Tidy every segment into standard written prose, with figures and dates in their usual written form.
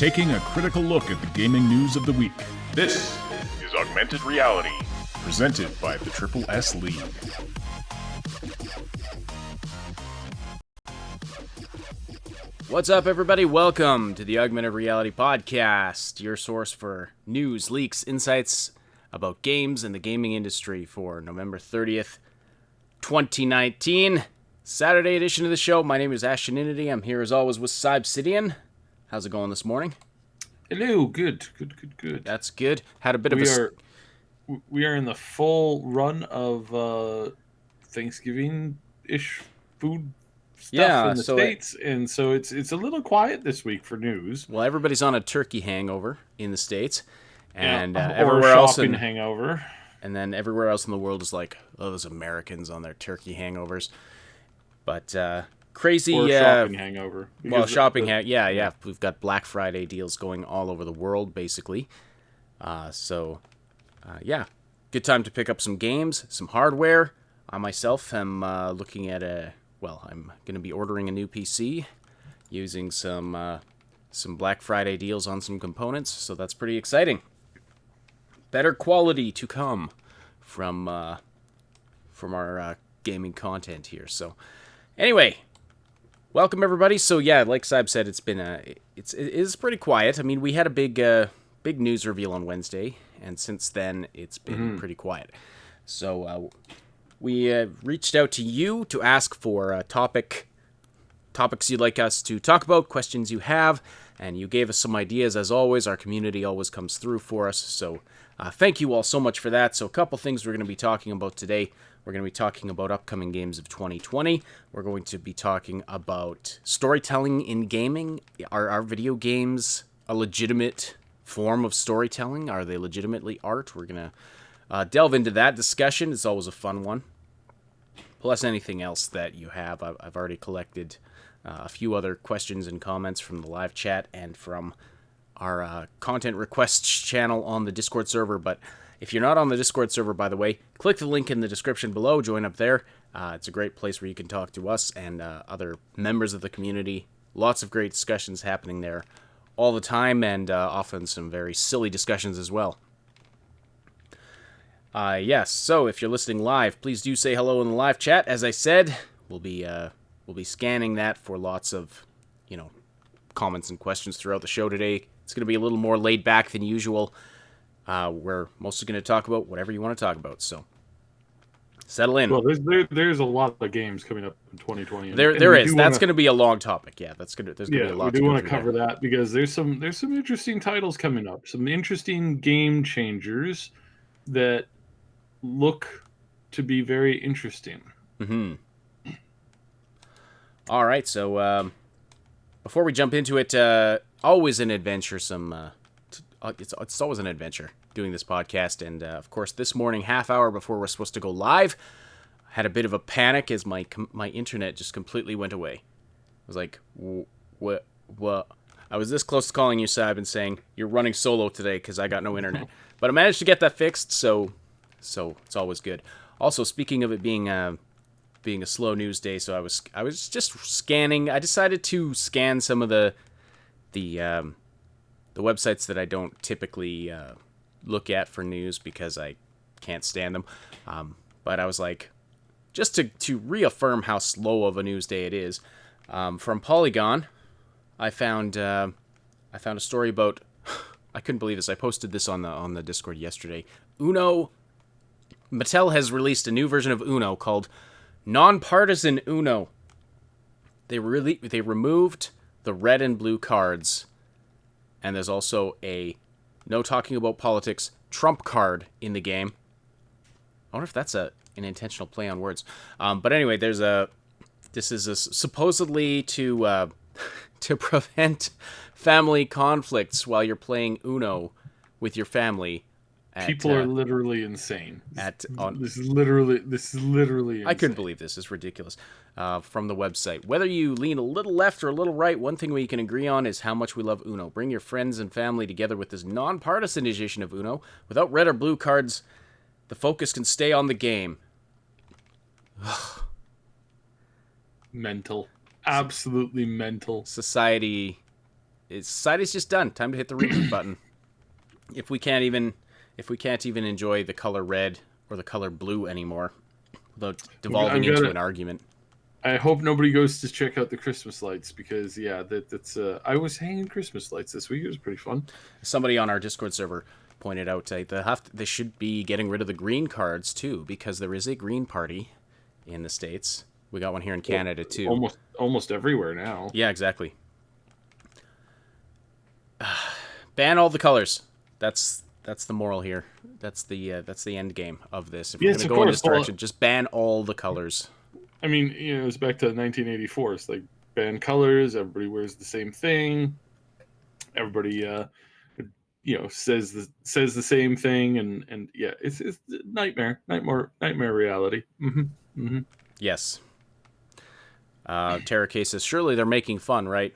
taking a critical look at the gaming news of the week. This is Augmented Reality, presented by the Triple S League. What's up, everybody? Welcome to the Augmented Reality Podcast, your source for news, leaks, insights about games and the gaming industry for November 30th, 2019. Saturday edition of the show. My name is Ashtonity. I'm here as always with Cybsidian. How's it going this morning? Hello, good. That's good. Had a bit We are in the full run of Thanksgiving-ish food stuff in the States, and so it's a little quiet this week for news. Well, everybody's on a turkey hangover in the States, and or everywhere a else shopping hangover. And then everywhere else in the world is like, oh, those Americans on their turkey hangovers. But crazy or shopping hangover. Well, yeah. We've got Black Friday deals going all over the world, basically. Good time to pick up some games, some hardware. I myself am looking at I'm going to be ordering a new PC using some Black Friday deals on some components, so that's pretty exciting. Better quality to come from our gaming content here. So, anyway, welcome everybody. So yeah, like Saib said, it is pretty quiet. I mean, we had a big news reveal on Wednesday, and since then it's been pretty quiet. So we reached out to you to ask for topics you'd like us to talk about, questions you have, and you gave us some ideas. As always, our community always comes through for us. So thank you all so much for that. So a couple things we're going to be talking about today. We're going to be talking about upcoming games of 2020. We're going to be talking about storytelling in gaming. Are video games a legitimate form of storytelling? Are they legitimately art? We're going to delve into that discussion. It's always a fun one. Plus anything else that you have. I've already collected a few other questions and comments from the live chat and from our content requests channel on the Discord server. But if you're not on the Discord server, by the way, click the link in the description below. Join up there. It's a great place where you can talk to us and other members of the community. Lots of great discussions happening there all the time, and often some very silly discussions as well. Yes, so if you're listening live, please do say hello in the live chat. As I said, we'll be scanning that for lots of, comments and questions throughout the show today. It's going to be a little more laid back than usual. We're mostly going to talk about whatever you want to talk about, so settle in. Well, there's a lot of games coming up in 2020. There is. That's going to be a long topic. Yeah, there's going to be a lot. We do want to cover that because there's some interesting titles coming up, some interesting game changers that look to be very interesting. Mm-hmm. All right, so before we jump into it, always an adventure. It's always an adventure doing this podcast, and of course, this morning, half hour before we're supposed to go live, I had a bit of a panic as my internet just completely went away. I was like, what? I was this close to calling you, Sab, and saying you're running solo today because I got no internet, but I managed to get that fixed, so it's always good. Also, speaking of it being a slow news day, so I was just scanning. I decided to scan some of the websites that I don't typically look at for news because I can't stand them. But I was like, just to reaffirm how slow of a news day it is. From Polygon, I found a story about. I couldn't believe this. I posted this on the Discord yesterday. Uno. Mattel has released a new version of Uno called Nonpartisan Uno. They removed the red and blue cards, and there's also a no talking about politics trump card in the game. I wonder if that's an intentional play on words. But anyway, this is supposedly to prevent family conflicts while you're playing Uno with your family. People are literally insane. This is literally insane. I couldn't believe this. It's ridiculous. From the website. Whether you lean a little left or a little right, one thing we can agree on is how much we love Uno. Bring your friends and family together with this nonpartisan edition of Uno. Without red or blue cards, the focus can stay on the game. Mental. Absolutely mental. Society Society's just done. Time to hit the reboot button. If we can't even enjoy the color red or the color blue anymore without devolving into an argument. I hope nobody goes to check out the Christmas lights because that's I was hanging Christmas lights this week. It was pretty fun. Somebody on our Discord server pointed out they should be getting rid of the green cards too, because there is a green party in the States. We got one here in Canada too. Almost everywhere now. Yeah, exactly. Ban all the colors. That's the moral here. That's the end game of this. If we're going to go in this direction, just ban all the colors. I mean, it's back to 1984. It's like ban colors. Everybody wears the same thing. Everybody, says the same thing, and yeah, it's nightmare reality. Mm-hmm. Mm-hmm. Yes. Terra K says, surely they're making fun, right?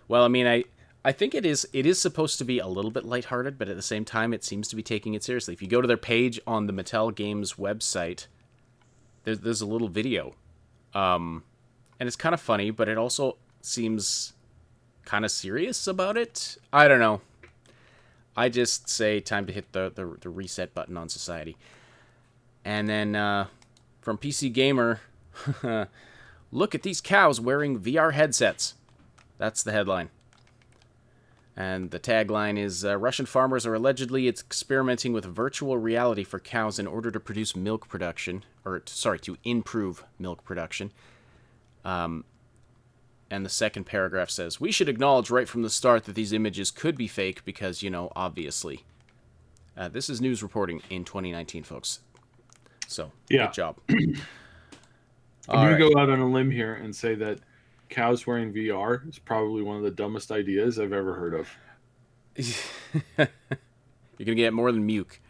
Well, I mean, I think it is supposed to be a little bit lighthearted, but at the same time, it seems to be taking it seriously. If you go to their page on the Mattel Games website, there's a little video. And it's kind of funny, but it also seems kind of serious about it. I don't know. I just say time to hit the reset button on society. And then from PC Gamer, look at these cows wearing VR headsets. That's the headline. And the tagline is, Russian farmers are allegedly experimenting with virtual reality for cows in order to produce milk production, to improve milk production. And the second paragraph says, we should acknowledge right from the start that these images could be fake because, obviously. This is news reporting in 2019, folks. So, Good job. I'm going to go out on a limb here and say that cows wearing VR is probably one of the dumbest ideas I've ever heard of. You're gonna get more than muke.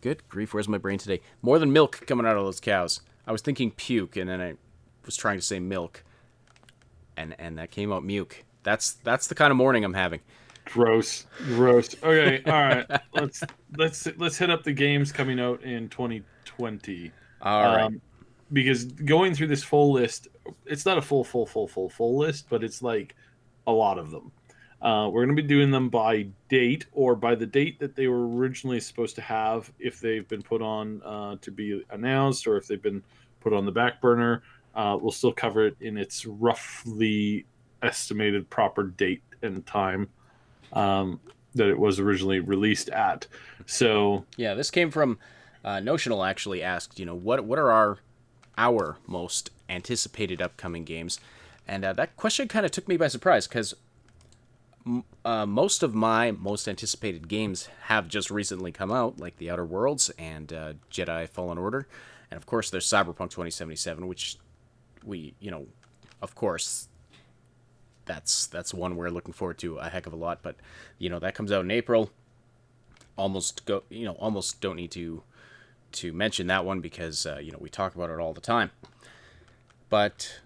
Good grief, where's my brain today? More than milk coming out of those cows. I was thinking puke, and then I was trying to say milk, and that came out muke. That's the kind of morning I'm having. Gross. Okay, all right. Let's hit up the games coming out in 2020. All right. Because going through this full list, it's not a full list, but it's like a lot of them. We're going to be doing them by date or by the date that they were originally supposed to have, if they've been put on to be announced or if they've been put on the back burner. We'll still cover it in its roughly estimated proper date and time that it was originally released at. So yeah, this came from Notional. Actually asked, what are our most anticipated upcoming games, and that question kind of took me by surprise because most of my most anticipated games have just recently come out, like The Outer Worlds and Jedi Fallen Order, and of course there's Cyberpunk 2077, which we, of course, that's one we're looking forward to a heck of a lot. But that comes out in April. Almost don't need to mention that one because we talk about it all the time. But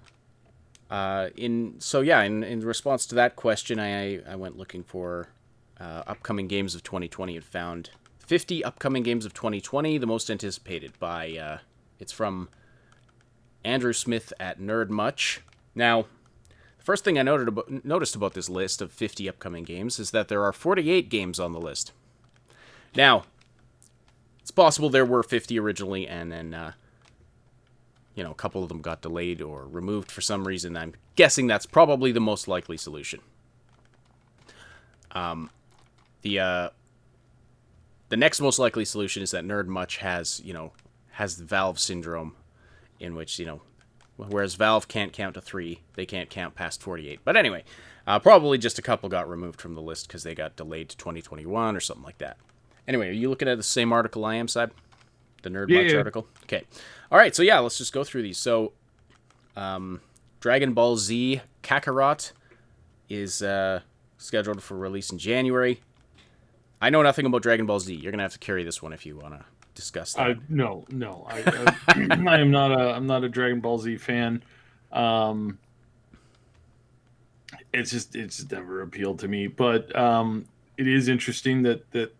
in response to that question, I went looking for upcoming games of 2020 and found 50 upcoming games of 2020, the most anticipated by it's from Andrew Smith at Nerd Much. Now, the first thing I noticed about this list of 50 upcoming games is that there are 48 games on the list. Now, it's possible there were 50 originally, and then, a couple of them got delayed or removed for some reason. I'm guessing that's probably the most likely solution. The next most likely solution is that Nerd Much has the Valve syndrome, in which, whereas Valve can't count to 3, they can't count past 48. But anyway, probably just a couple got removed from the list because they got delayed to 2021 or something like that. Anyway, are you looking at the same article I am, Sib? The Nerd Much article? Okay. All right, so let's just go through these. So, Dragon Ball Z Kakarot is scheduled for release in January. I know nothing about Dragon Ball Z. You're going to have to carry this one if you want to discuss that. No. I'm not a Dragon Ball Z fan. It's never appealed to me, but it is interesting that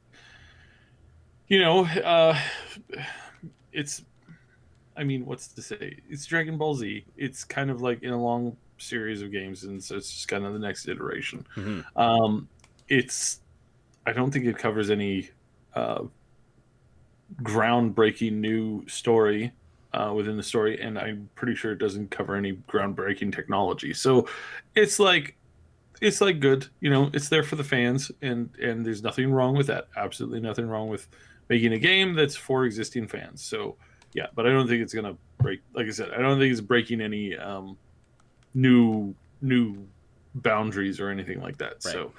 it's, what's to say? It's Dragon Ball Z. It's kind of like in a long series of games, and so it's just kind of the next iteration. Mm-hmm. It's I don't think it covers any uh, groundbreaking new story within the story, and I'm pretty sure it doesn't cover any groundbreaking technology. So it's like good, it's there for the fans, and there's nothing wrong with that. Absolutely nothing wrong with making a game that's for existing fans. So yeah, but I don't think it's gonna break. Like I said, I don't think it's breaking any new boundaries or anything like that. Right. So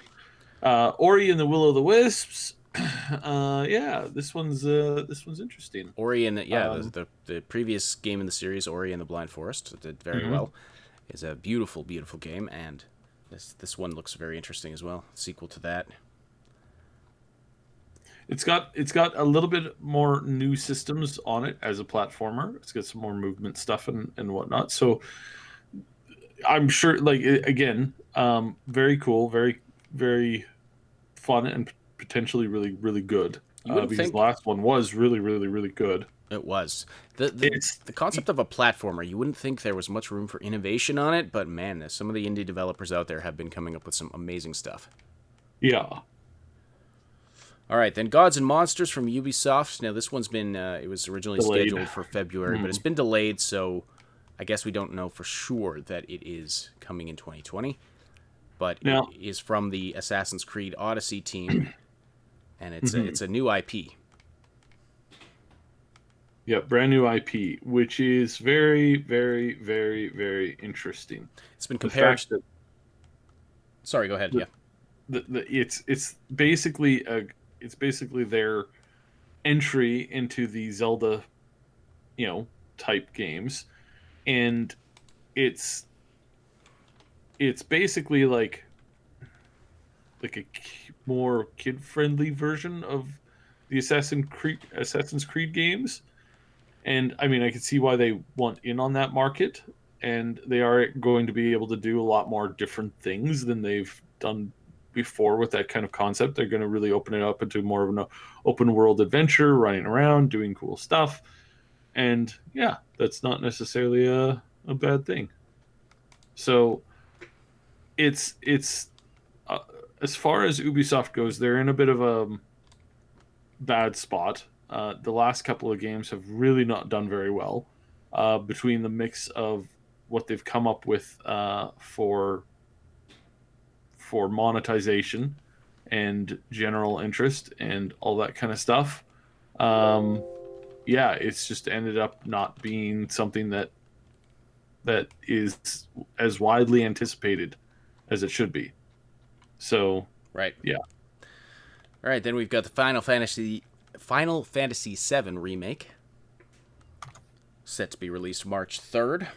Ori and the Will o' the Wisps. Yeah, this one's interesting. Ori and Um, the previous game in the series, Ori and the Blind Forest, did very mhm. well. It's a beautiful, beautiful game, and this one looks very interesting as well. Sequel to that. It's got a little bit more new systems on it as a platformer. It's got some more movement stuff and whatnot. So I'm sure, like again, very cool, very very fun, and potentially really really good. You wouldn't Because the think last one was really really really good. it was the It's the concept of a platformer. You wouldn't think there was much room for innovation on it, but man, some of the indie developers out there have been coming up with some amazing stuff. yeah. All right, then Gods and Monsters from Ubisoft. Now this one's been it was originally Delayed. scheduled for February, but it's Mhm. been delayed, so I guess we don't know for sure that it is coming in 2020. But it Now, is from the Assassin's Creed Odyssey team, and mhm. it's a new IP. Yeah, brand new IP, which is very, very, very, very interesting. It's been The compared. fact that Sorry, go ahead. the, Yeah. it's basically their entry into the Zelda, you know, type games, and it's it's basically like a more kid friendly version of the Assassin's Creed games. And I mean, I can see why they want in on that market, and they are going to be able to do a lot more different things than they've done before with that kind of concept. They're going to really open it up into more of an open world adventure, running around, doing cool stuff. And yeah, that's not necessarily a bad thing. So it's uh, as far as Ubisoft goes, they're in a bit of a bad spot. The last couple of games have really not done very well between the mix of what they've come up with for monetization and general interest and all that kind of stuff. Um, yeah, it's just ended up not being something that is as widely anticipated as it should be. So Right. yeah, All right. Then we've got the Final Fantasy VII remake, set to be released March 3rd.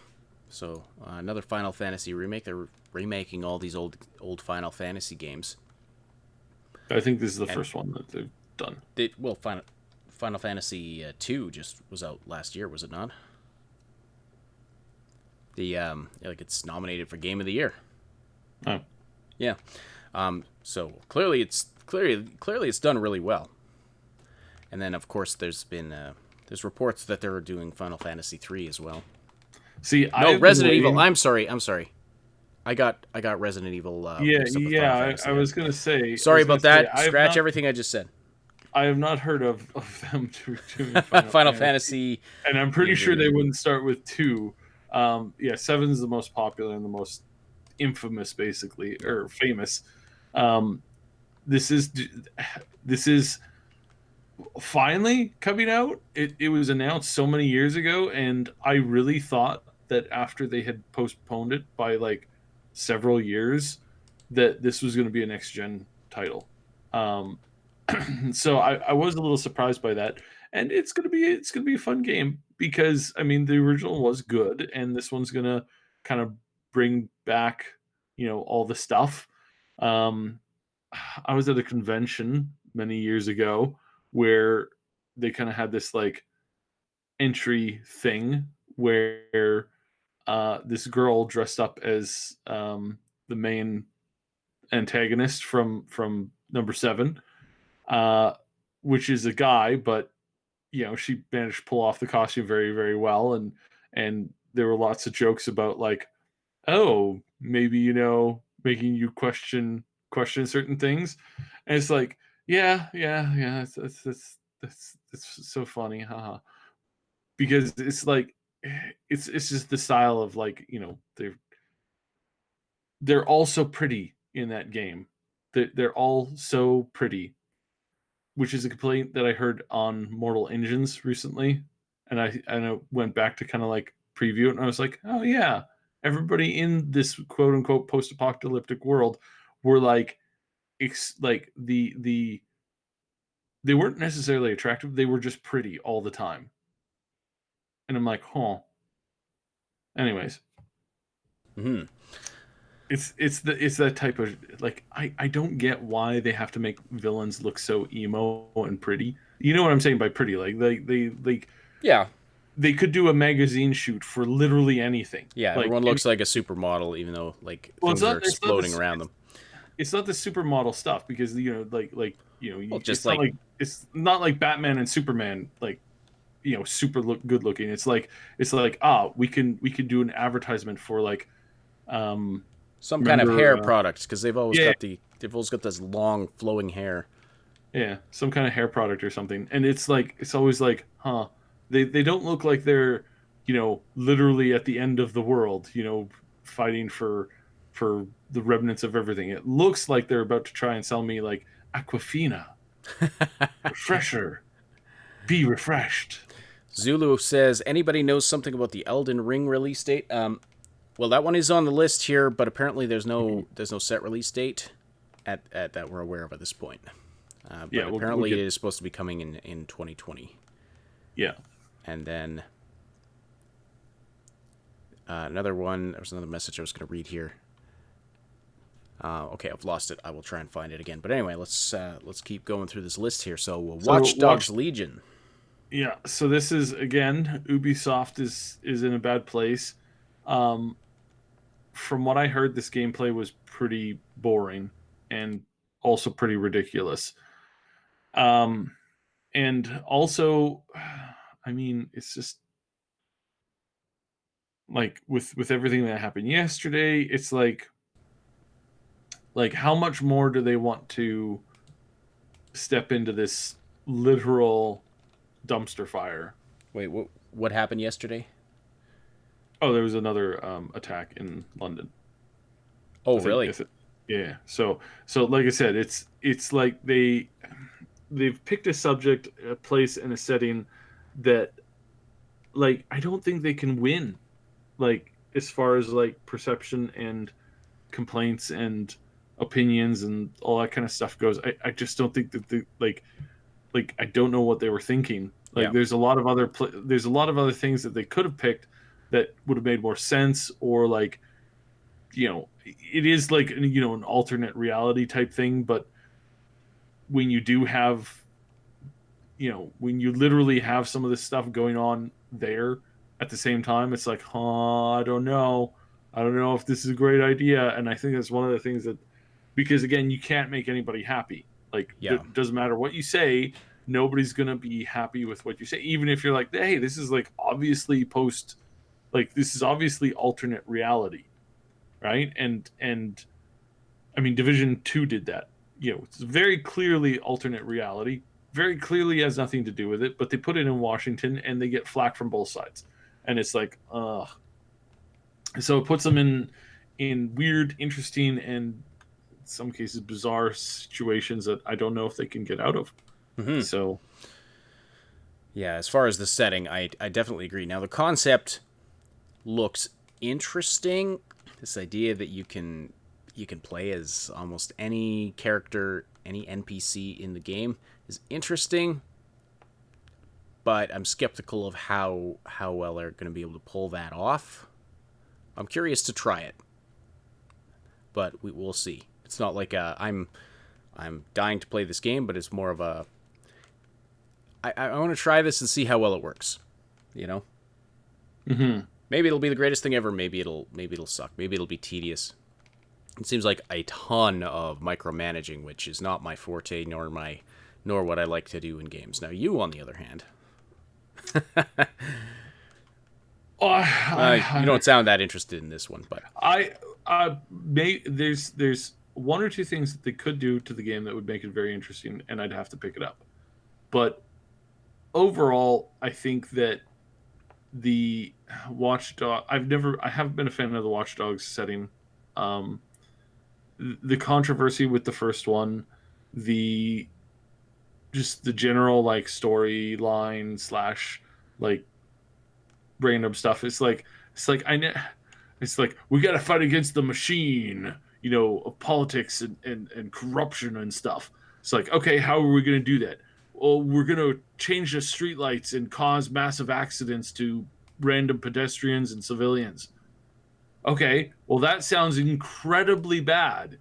So another Final Fantasy remake. They're remaking all these old Final Fantasy games, I think this is the and first one that they've done. Final Fantasy 2 just was out last year, was it not? The like it's nominated for Game of the Year. Oh. Yeah. So clearly it's done really well. And then of course there's reports that they're doing Final Fantasy 3 as well. See, No, I've been Resident Evil. waiting. I'm sorry. I got Resident Evil Yeah, mixed up with Final yeah. I Fantasy then. was gonna say, Sorry about that. Scratch everything I just said. I have not heard of them doing Final Final Fantasy, Fantasy and I'm pretty sure they remake. wouldn't start with two. Yeah, seven is the most popular and the most infamous, basically, Yeah. or famous. Um, this is this is finally coming out. It was announced so many years ago, and I really thought that after they had postponed it by like several years, that this was going to be a next gen title. Um, so I was a little surprised by that, and it's gonna be a fun game because I mean the original was good, and this one's gonna kind of bring back all the stuff. Um, I was at a convention many years ago where they kind of had this like entry thing where this girl dressed up as the main antagonist from number seven, uh, which is a guy, but she managed to pull off the costume very very well, and there were lots of jokes about like oh, maybe, making you question certain things. And it's like, yeah, that's so funny, haha. Because it's like it's just the style of, like, they're all so pretty in that game. They're all so pretty, which is a complaint that I heard on Mortal Engines recently. And I went back to kind of like preview it, and I was like, oh yeah, everybody in this quote unquote post apocalyptic world were like, like they weren't necessarily attractive. They were just pretty all the time. And I'm like, huh. Anyways, Hmm. it's that type of, like, I don't get why they have to make villains look so emo and pretty. You know what I'm saying by pretty? Like Yeah. they could do a magazine shoot for literally anything. Yeah, Like, everyone looks like a supermodel, even though like well, things are exploding around them. it's not the supermodel stuff, because Well, just like it's not like Batman and Superman, like, super good looking. It's like we can do an advertisement for, like, some kind of hair remember, products, because yeah, they've always got this long flowing hair. yeah, some kind of hair product or something. And it's like, it's always like, huh, they don't look like they're, literally at the end of the world, fighting for the remnants of everything. It looks like they're about to try and sell me, like, Aquafina, refresher, be refreshed. Zulu says, anybody knows something about the Elden Ring release date? Well, that one is on the list here, but apparently there's no set release date at that we're aware of at this point. But Yeah, apparently it is supposed to be coming in 2020. Yeah. And then another one. There was another message I was going to read here. Okay, I've lost it. I will try and find it again. But anyway, let's keep going through this list here. So, Watch Dogs Legion. Yeah. So this is, again, Ubisoft is in a bad place. From what I heard, this gameplay was pretty boring and also pretty ridiculous. And also, I mean, it's just like, with everything that happened yesterday, it's like how much more do they want to step into this literal dumpster fire? Wait, what happened yesterday? Oh, there was another attack in London. Oh, really? Yeah. So like I said, it's like they've picked a subject, a place, and a setting that, like, I don't think they can win, like, as far as, like, perception and complaints and opinions and all that kind of stuff goes. I just don't think that like I don't know what they were thinking. Like, Yeah. there's a lot of other things that they could have picked that would have made more sense, or, like, it is like, an alternate reality type thing. But when you do have, when you literally have some of this stuff going on there at the same time, it's like, I don't know if this is a great idea. And I think that's one of the things that, because, again, you can't make anybody happy. Like, Yeah. it doesn't matter what you say, nobody's gonna be happy with what you say, even if you're like, hey, this is, like, obviously this is obviously alternate reality, right? And I mean, Division 2 did that. It's very clearly alternate reality, very clearly has nothing to do with it, but they put it in Washington and they get flack from both sides. And it's like, so it puts them in weird, interesting, and in some cases bizarre situations that I don't know if they can get out of. Mm-hmm. So, yeah, as far as the setting, I definitely agree. Now, the concept looks interesting. This idea that you can play as almost any character, any NPC in the game is interesting, but I'm skeptical of how well they're going to be able to pull that off. I'm curious to try it, but we'll see. It's not like I'm dying to play this game, but it's more of a I want to try this and see how well it works. mm-hmm. Maybe it'll be the greatest thing ever. Maybe it'll suck. Maybe it'll be tedious. It seems like a ton of micromanaging, which is not my forte, nor what I like to do in games. Now, you, on the other hand. Oh, You don't sound that interested in this one, but there's one or two things that they could do to the game that would make it very interesting, and I'd have to pick it up. But overall, I think that the Watchdog. I haven't been a fan of the Watch Dogs setting. Um, the controversy with the first one, the just the general like storyline slash like random stuff. It's like it's like we got to fight against the machine, of politics and corruption and stuff. It's like, okay, how are we going to do that? Well, we're going to change the streetlights and cause massive accidents to random pedestrians and civilians. Okay, well, that sounds incredibly bad.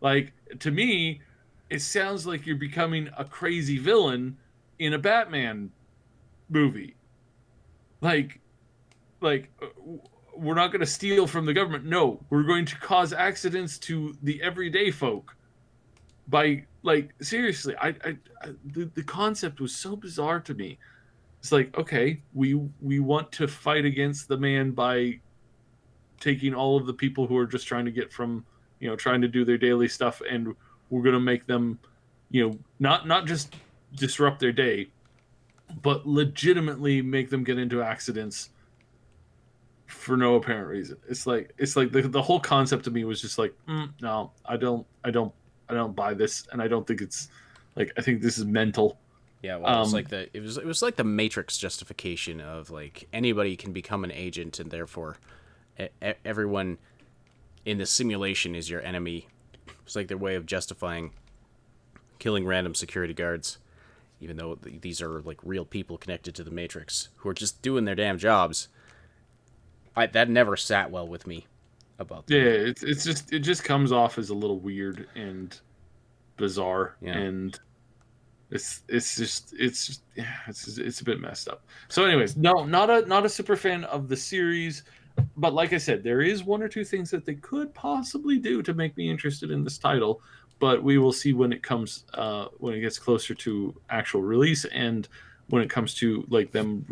Like, to me, it sounds like you're becoming a crazy villain in a Batman movie. Like, like we're not going to steal from the government. No, we're going to cause accidents to the everyday folk by like seriously. The concept was so bizarre to me. It's like, okay, we want to fight against the man by taking all of the people who are just trying to get from, trying to do their daily stuff, and we're going to make them, not just disrupt their day, but legitimately make them get into accidents for no apparent reason. It's like the whole concept to me was just like, no, I don't buy this, and I don't think it's like, I think this is mental. yeah, well, it was like the Matrix justification of like anybody can become an agent, and therefore everyone in the simulation is your enemy. It's like their way of justifying killing random security guards, even though these are like real people connected to the Matrix who are just doing their damn jobs. That never sat well with me about them. Yeah, it just comes off as a little weird and bizarre, Yeah. and it's a bit messed up. So, anyways, no, not a super fan of the series, but like I said, there is one or two things that they could possibly do to make me interested in this title. But we will see when it comes, when it gets closer to actual release, and when it comes to like them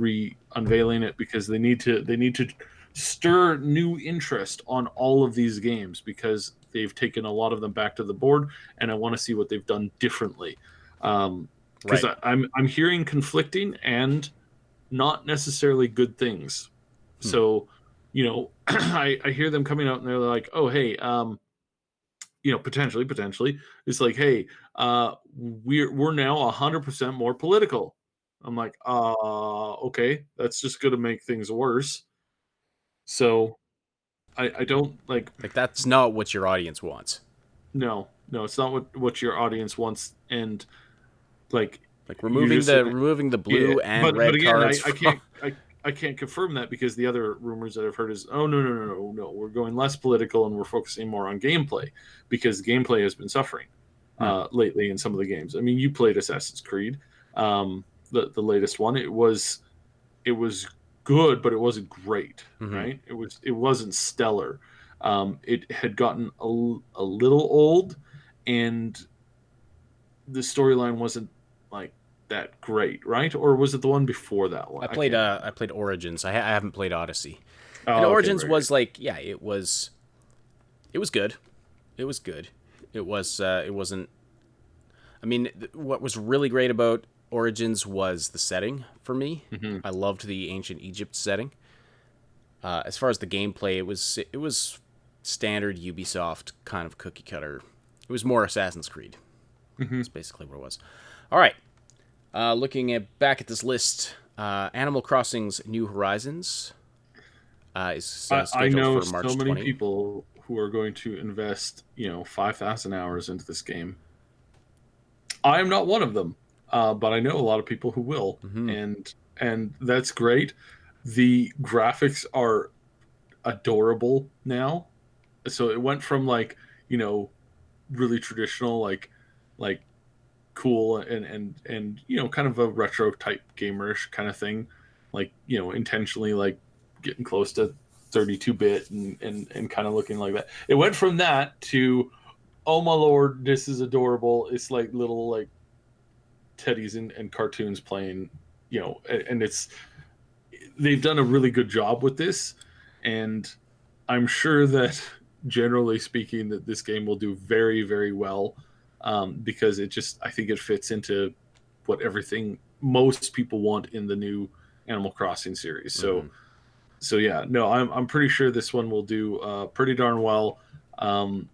unveiling it, because they need to stir new interest on all of these games, because they've taken a lot of them back to the board, and I want to see what they've done differently. Because Right. I'm hearing conflicting and not necessarily good things. So, I hear them coming out and they're like, oh, hey, potentially, it's like, hey, we're now 100% more political. I'm like, okay, that's just going to make things worse. So I don't like. Like that's not what your audience wants. No, it's not what your audience wants, and like Like you're removing just the removing the yeah. blue and But red again, cards I from. can't I can't confirm that, because the other rumors that I've heard is, oh, no, we're going less political and we're focusing more on gameplay, because gameplay has been suffering lately in some of the games. I mean, you played Assassin's Creed, the latest one. It was good, but it wasn't great, Mhm. right? It wasn't stellar. It had gotten a little old, and the storyline wasn't like that great, right? Or was it the one before that one? I I played can't remember. I played Origins. I haven't played Odyssey. And Oh, okay, Origins very good. was like, yeah, it was good. It was good. It wasn't. I mean, what was really great about Origins was the setting for me. Hmm. I loved the ancient Egypt setting. As far as the gameplay, it was standard Ubisoft kind of cookie cutter. It was more Assassin's Creed. Hmm. That's basically what it was. All right. Looking back at this list, Animal Crossing's New Horizons is I scheduled know for so March many 20. people who are going to invest, 5,000 hours into this game. I am not one of them, but I know a lot of people who will, Mm-hmm. and that's great. The graphics are adorable now. So it went from like, really traditional, like cool and kind of a retro type gamerish kind of thing, like, intentionally like getting close to 32-bit and kind of looking like that. It went from that to, oh my lord, this is adorable. It's like little like teddies and cartoons playing, and it's they've done a really good job with this, and I'm sure that generally speaking that this game will do very, very well, because I think it fits into what everything most people want in the new Animal Crossing series. Mhm. So yeah, no, I'm pretty sure this one will do pretty darn well. Um,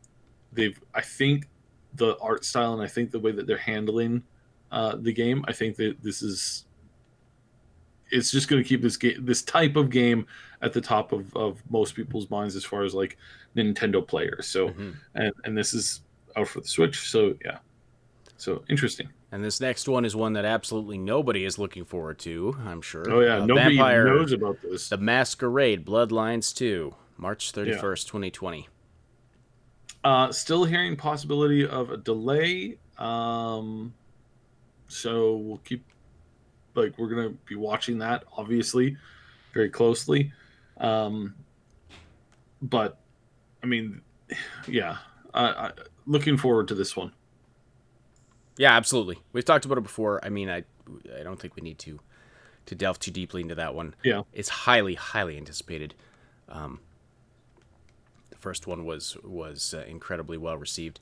I think the art style and I think the way that they're handling the game, I think that it's just going to keep this type of game at the top of most people's minds as far as like Nintendo players. So Mhm. and this is out for the Switch. So yeah, so interesting. And this next one is one that absolutely nobody is looking forward to, I'm sure. Oh yeah, nobody even Vampire knows about this. The Masquerade Bloodlines 2, March Yeah. 31st, 2020. Still hearing possibility of a delay. So we'll keep we're gonna be watching that obviously very closely. Um, but I mean, yeah, looking forward to this one. Yeah, absolutely. We've talked about it before. I mean, I don't think we need to delve too deeply into that one. Yeah. It's highly, highly anticipated. The first one was incredibly well received.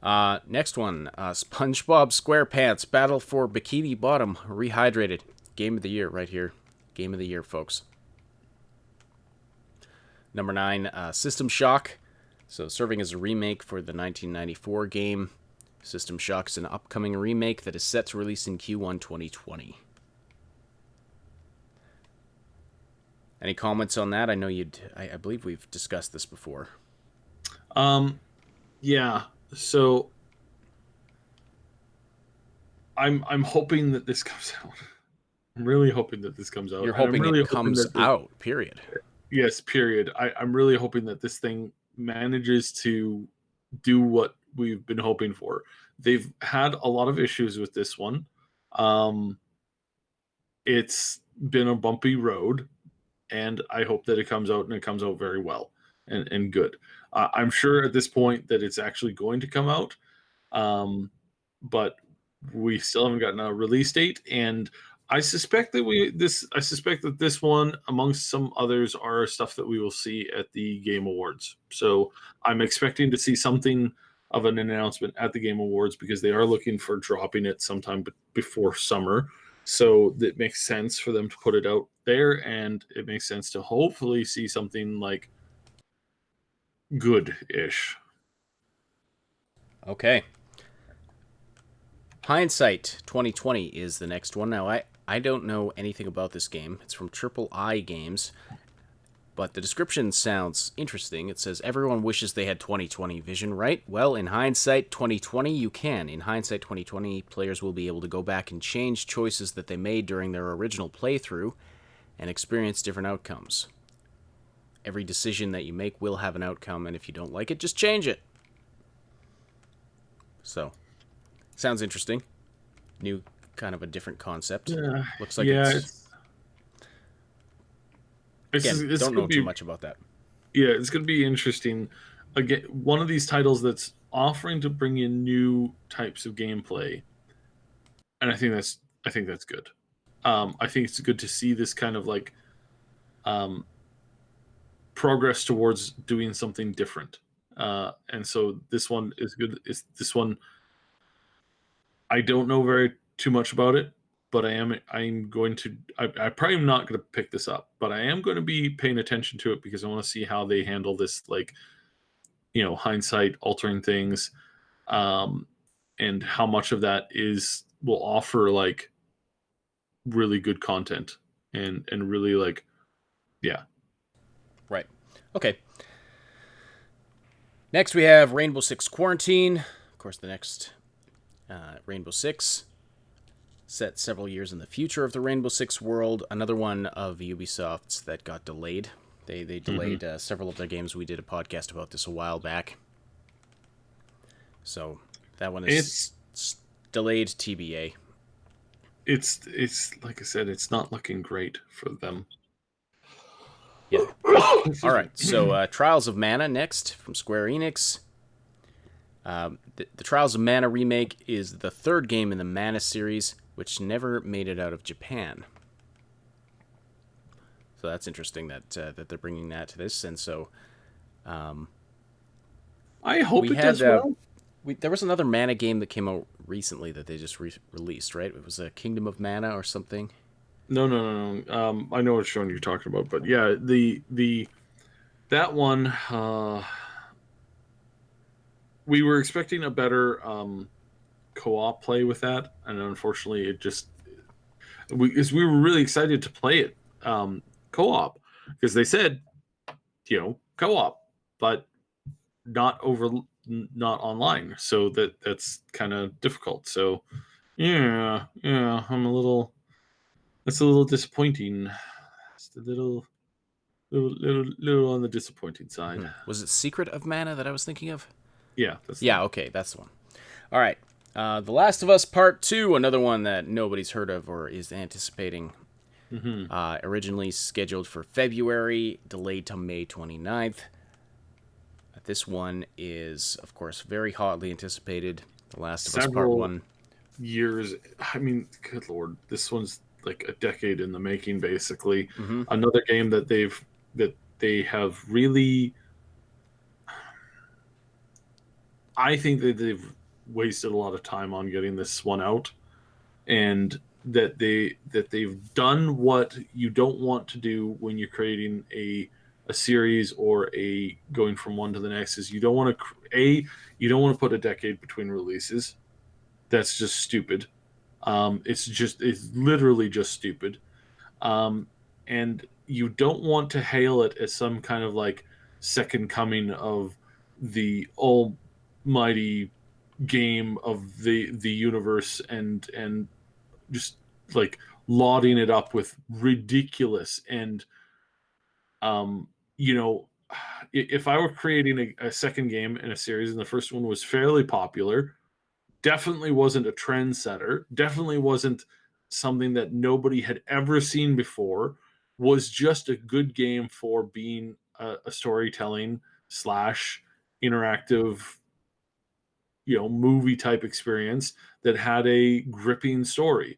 Next one, SpongeBob SquarePants Battle for Bikini Bottom Rehydrated. Game of the year right here. Game of the year, folks. Number 9, System Shock. So serving as a remake for the 1994 game. System Shock is an upcoming remake that is set to release in Q1 2020. Any comments on that? I know I believe we've discussed this before. Yeah. So I'm hoping that this comes out. I'm really hoping that this comes out. You're And I'm hoping really it hoping comes that out, period. yes, period. I'm really hoping that this thing manages to do what we've been hoping for. They've had a lot of issues with this one. Um, it's been a bumpy road, and I hope that it comes out and it comes out very well and good. I'm sure at this point that it's actually going to come out, but we still haven't gotten a release date. And I suspect that this one, amongst some others, are stuff that we will see at the Game Awards. So I'm expecting to see something of an announcement at the Game Awards because they are looking for dropping it sometime before summer. So it makes sense for them to put it out there, and it makes sense to hopefully see something like good-ish. Okay. Hindsight 2020 is the next one. Now, I don't know anything about this game. It's from Triple I Games, but the description sounds interesting. It says, everyone wishes they had 2020 vision, right? Well, in Hindsight 2020, you can. In Hindsight 2020, players will be able to go back and change choices that they made during their original playthrough and experience different outcomes. Every decision that you make will have an outcome, and if you don't like it, just change it. So, sounds interesting. New, kind of a different concept. Yeah, Looks like yeah. Again, It's don't gonna know be too much about that. yeah, it's gonna be interesting. Again, one of these titles that's offering to bring in new types of gameplay, and I think that's good. I think it's good to see this kind of um, progress towards doing something different. And so this one is good. Is this one? I don't know very too much about it, but I'm going to I probably am not going to pick this up, but I am going to be paying attention to it because I want to see how they handle this, hindsight altering things, um and how much of that is will offer like really good content and really yeah. Right. Okay. Next, we have Rainbow Six Quarantine. Of course, the next Rainbow Six, set several years in the future of the Rainbow Six world. Another one of Ubisoft's that got delayed. They delayed several of their games. We did a podcast about this a while back. So that one is delayed TBA. It's like I said, it's not looking great for them. Yeah. All right. So Trials of Mana next from Square Enix. The Trials of Mana remake is the third game in the Mana series, which never made it out of Japan. So that's interesting that that they're bringing that to this. And so I hope we it had does well. there was another Mana game that came out recently that they just released, right? It was a Kingdom of Mana or something. No, no, no, no. I know which one you're talking about, but yeah, the that one, we were expecting a better co-op play with that, and unfortunately, it just we were really excited to play it co-op because they said co-op, but not over not online, so that's kind of difficult. So yeah, I'm a little. That's a little disappointing. Just a little on the disappointing side. Was it Secret of Mana that I was thinking of? Yeah, that's the Yeah, one. okay, that's the one. All right. The Last of Us Part 2, another one that nobody's heard of or is anticipating. Originally scheduled for February, delayed to May 29th. This one is, of course, very hotly anticipated. The Last of Us Part Several 1. years. I mean, good lord, this one's like a decade in the making, basically. Mm-hmm. Another game that they have really. I think that they've wasted a lot of time on getting this one out, and they've done what you don't want to do when you're creating a series or a going from one to the next. Is you don't want to you don't want to put a decade between releases. That's just stupid. It's literally just stupid. Um, and you don't want to hail it as some kind of like second coming of the almighty game of the universe, and just like lauding it up with ridiculous and um you know if I were creating a second game in a series and the first one was fairly popular, definitely wasn't a trendsetter, definitely wasn't something that nobody had ever seen before, was just a good game for being a storytelling slash interactive movie type experience that had a gripping story.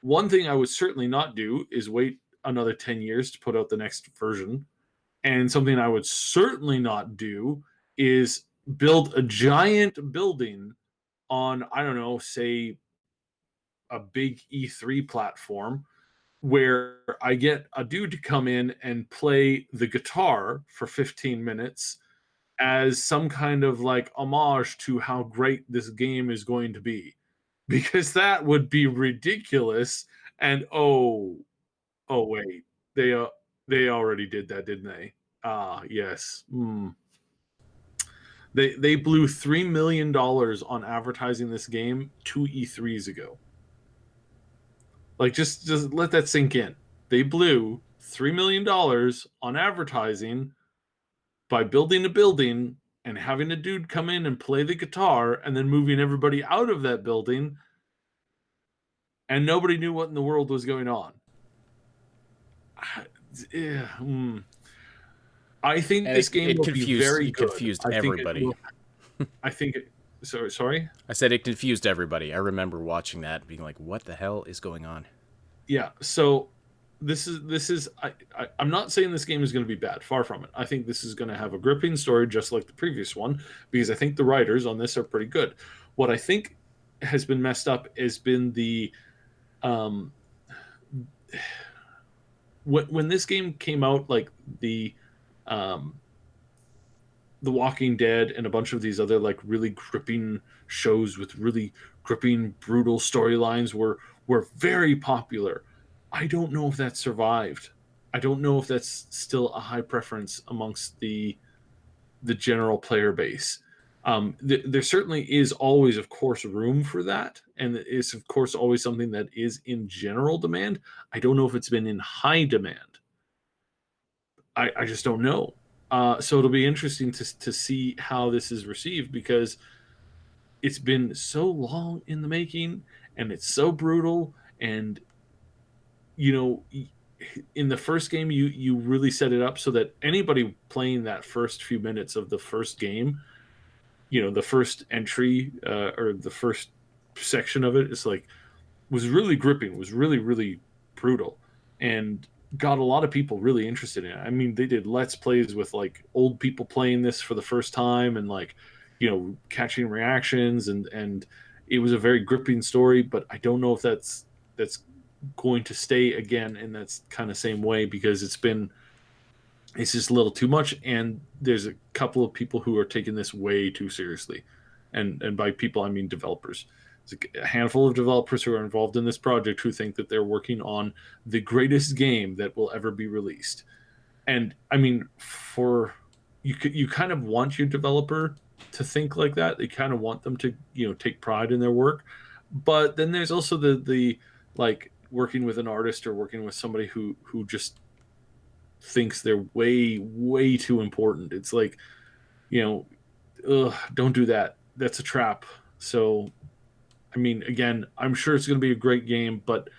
One thing I would certainly not do is wait another 10 years to put out the next version. And something I would certainly not do is build a giant building on, I don't know, say a big E3 platform where I get a dude to come in and play the guitar for 15 minutes as some kind of like homage to how great this game is going to be, because that would be ridiculous. And oh wait, they already did that, didn't they? Ah, yes. They blew $3 million on advertising this game 2 E3s ago. Like, just let that sink in. They blew $3 million on advertising by building a building and having a dude come in and play the guitar and then moving everybody out of that building, and nobody knew what in the world was going on. Yeah, I think And this game it will be very good. confused I think it everybody. will. I think it. Sorry. I said it confused everybody. I remember watching that and being like, what the hell is going on? Yeah. So this is. I'm not saying this game is going to be bad. Far from it. I think this is going to have a gripping story, just like the previous one, because I think the writers on this are pretty good. What I think has been messed up has been the um when this game came out, like um The Walking Dead and a bunch of these other like really gripping shows with really gripping, brutal storylines were very popular. I don't know if that survived. I don't know if that's still a high preference amongst the general player base. There certainly is always, of course, room for that, and it's of course always something that is in general demand. I don't know if it's been in high demand. I just don't know. So it'll be interesting to see how this is received, because it's been so long in the making and it's so brutal. And you know, in the first game, you really set it up so that anybody playing that first few minutes of the first game, the first entry or the first section of it is like was really gripping, was really brutal, and got a lot of people really interested in it. I mean, they did Let's Plays with like old people playing this for the first time and like, catching reactions and it was a very gripping story, but I don't know if that's going to stay again in that kind of same way because it's just a little too much and there's a couple of people who are taking this way too seriously. And by people I mean developers. There's a handful of developers who are involved in this project who think that they're working on the greatest game that will ever be released. And I mean, for you kind of want your developer to think like that. They kind of want them to, take pride in their work. But then there's also the like working with an artist or working with somebody who just thinks they're way too important. It's like, don't do that. That's a trap. So, I mean, again, I'm sure it's going to be a great game, but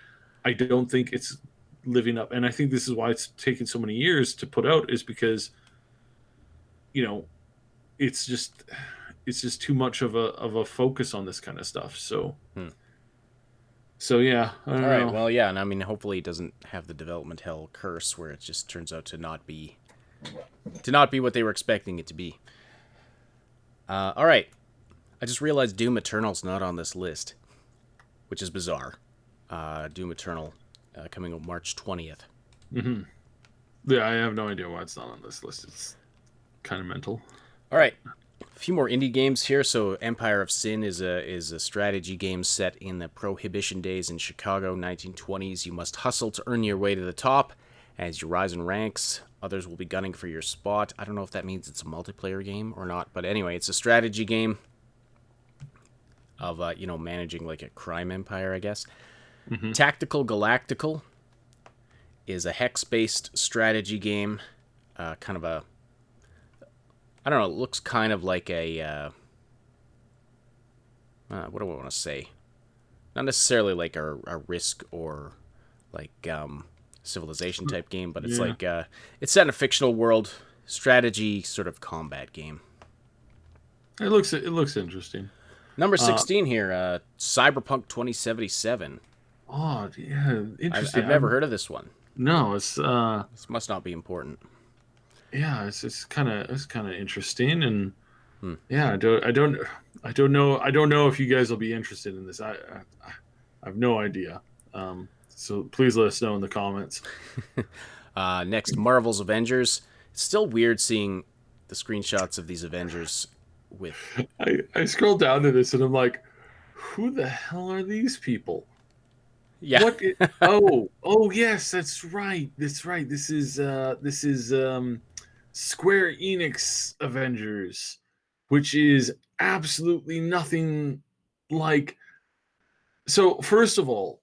I don't think it's living up. And I think this is why it's taken so many years to put out is because, you know, it's just too much of a focus on this kind of stuff. So, so yeah. I don't All right. know. Well, yeah, and I mean, hopefully, it doesn't have the development hell curse where it just turns out to not be what they were expecting it to be. All right. I just realized Doom Eternal's not on this list, which is bizarre. Doom Eternal coming on March 20th. Mm-hmm. Yeah, I have no idea why it's not on this list. It's kind of mental. All right. A few more indie games here. So Empire of Sin is a strategy game set in the Prohibition days in Chicago, 1920s. You must hustle to earn your way to the top. As you rise in ranks, others will be gunning for your spot. I don't know if that means it's a multiplayer game or not, but anyway, it's a strategy game of managing like a crime empire, I guess. Mm-hmm. Tactical Galactical is a hex-based strategy game, kind of a, I don't know, it looks kind of like a, what do I want to say? Not necessarily like a Risk or like Civilization type game, but it's like, it's set in a fictional world, strategy sort of combat game. It looks interesting. Number 16 here, Cyberpunk 2077. Oh, yeah, interesting. I've never heard of this one. No, it's This must not be important. Yeah, it's kind of interesting, and yeah, I don't know if you guys will be interested in this. I have no idea. So please let us know in the comments. Next, Marvel's Avengers. It's still weird seeing the screenshots of these Avengers with. I scrolled down to this and I'm like, who the hell are these people? Yeah. What? Oh yes, that's right. This is Square Enix Avengers, which is absolutely nothing like. So first of all,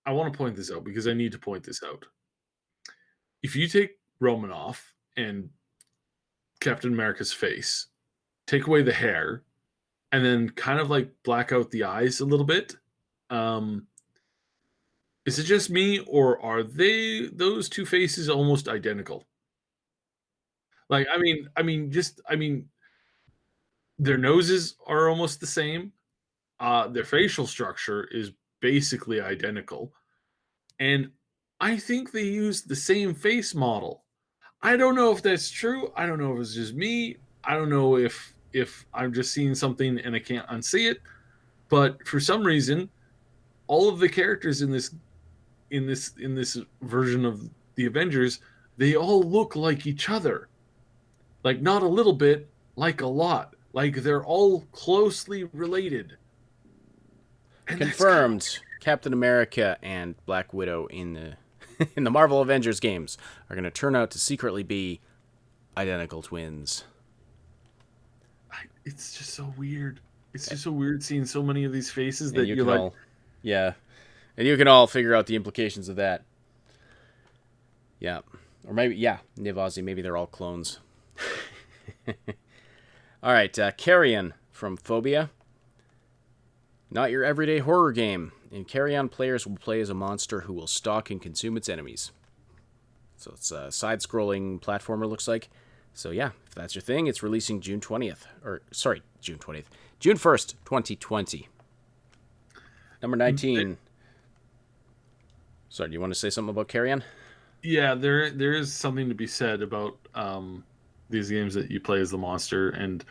I want to point this out because I need to point this out. If you take Romanoff and Captain America's face, take away the hair, and then kind of like black out the eyes a little bit, is it just me, or are those two faces almost identical? Like, I mean, their noses are almost the same. Their facial structure is basically identical, and I think they used the same face model. I don't know if that's true. I don't know if it's just me. I don't know if I'm just seeing something and I can't unsee it. But for some reason, all of the characters in this version of the Avengers, they all look like each other. Like not a little bit, like a lot. Like they're all closely related. And confirmed, Captain America and Black Widow in the in the Marvel Avengers games are going to turn out to secretly be identical twins. It's just so weird. It's just so weird seeing so many of these faces that you're like, yeah, and you can all figure out the implications of that. Yeah, or maybe Niv Ozzy, maybe they're all clones. All right, Carrion from Phobia. Not your everyday horror game. In Carrion, players will play as a monster who will stalk and consume its enemies. So it's a side-scrolling platformer, looks like. So yeah, if that's your thing, it's releasing June 1st, 2020. Number 19. Sorry, do you want to say something about Carrion? Yeah, there is something to be said about these games that you play as the monster, and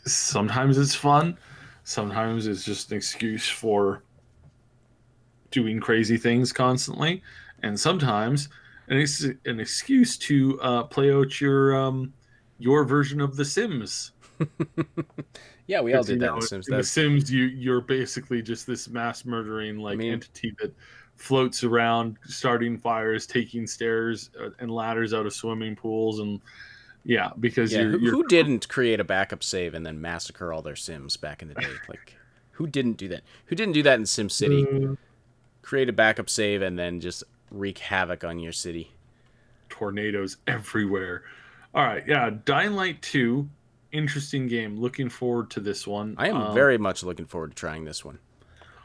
sometimes it's fun, sometimes it's just an excuse for doing crazy things constantly, and sometimes an excuse to play out your version of The Sims. Yeah, we all Because did that in The Sims. in The That Sims, you're basically just this mass murdering I like mean, entity that floats around, starting fires, taking stairs and ladders out of swimming pools, and yeah, because yeah, you're who didn't create a backup save and then massacre all their Sims back in the day? Like, who didn't do that? Who didn't do that in Sim City? uh, Create a backup save and then just wreak havoc on your city. tornadoes everywhere. All right, yeah, Dying Light 2, interesting game. Looking forward to this one. I am very much looking forward to trying this one.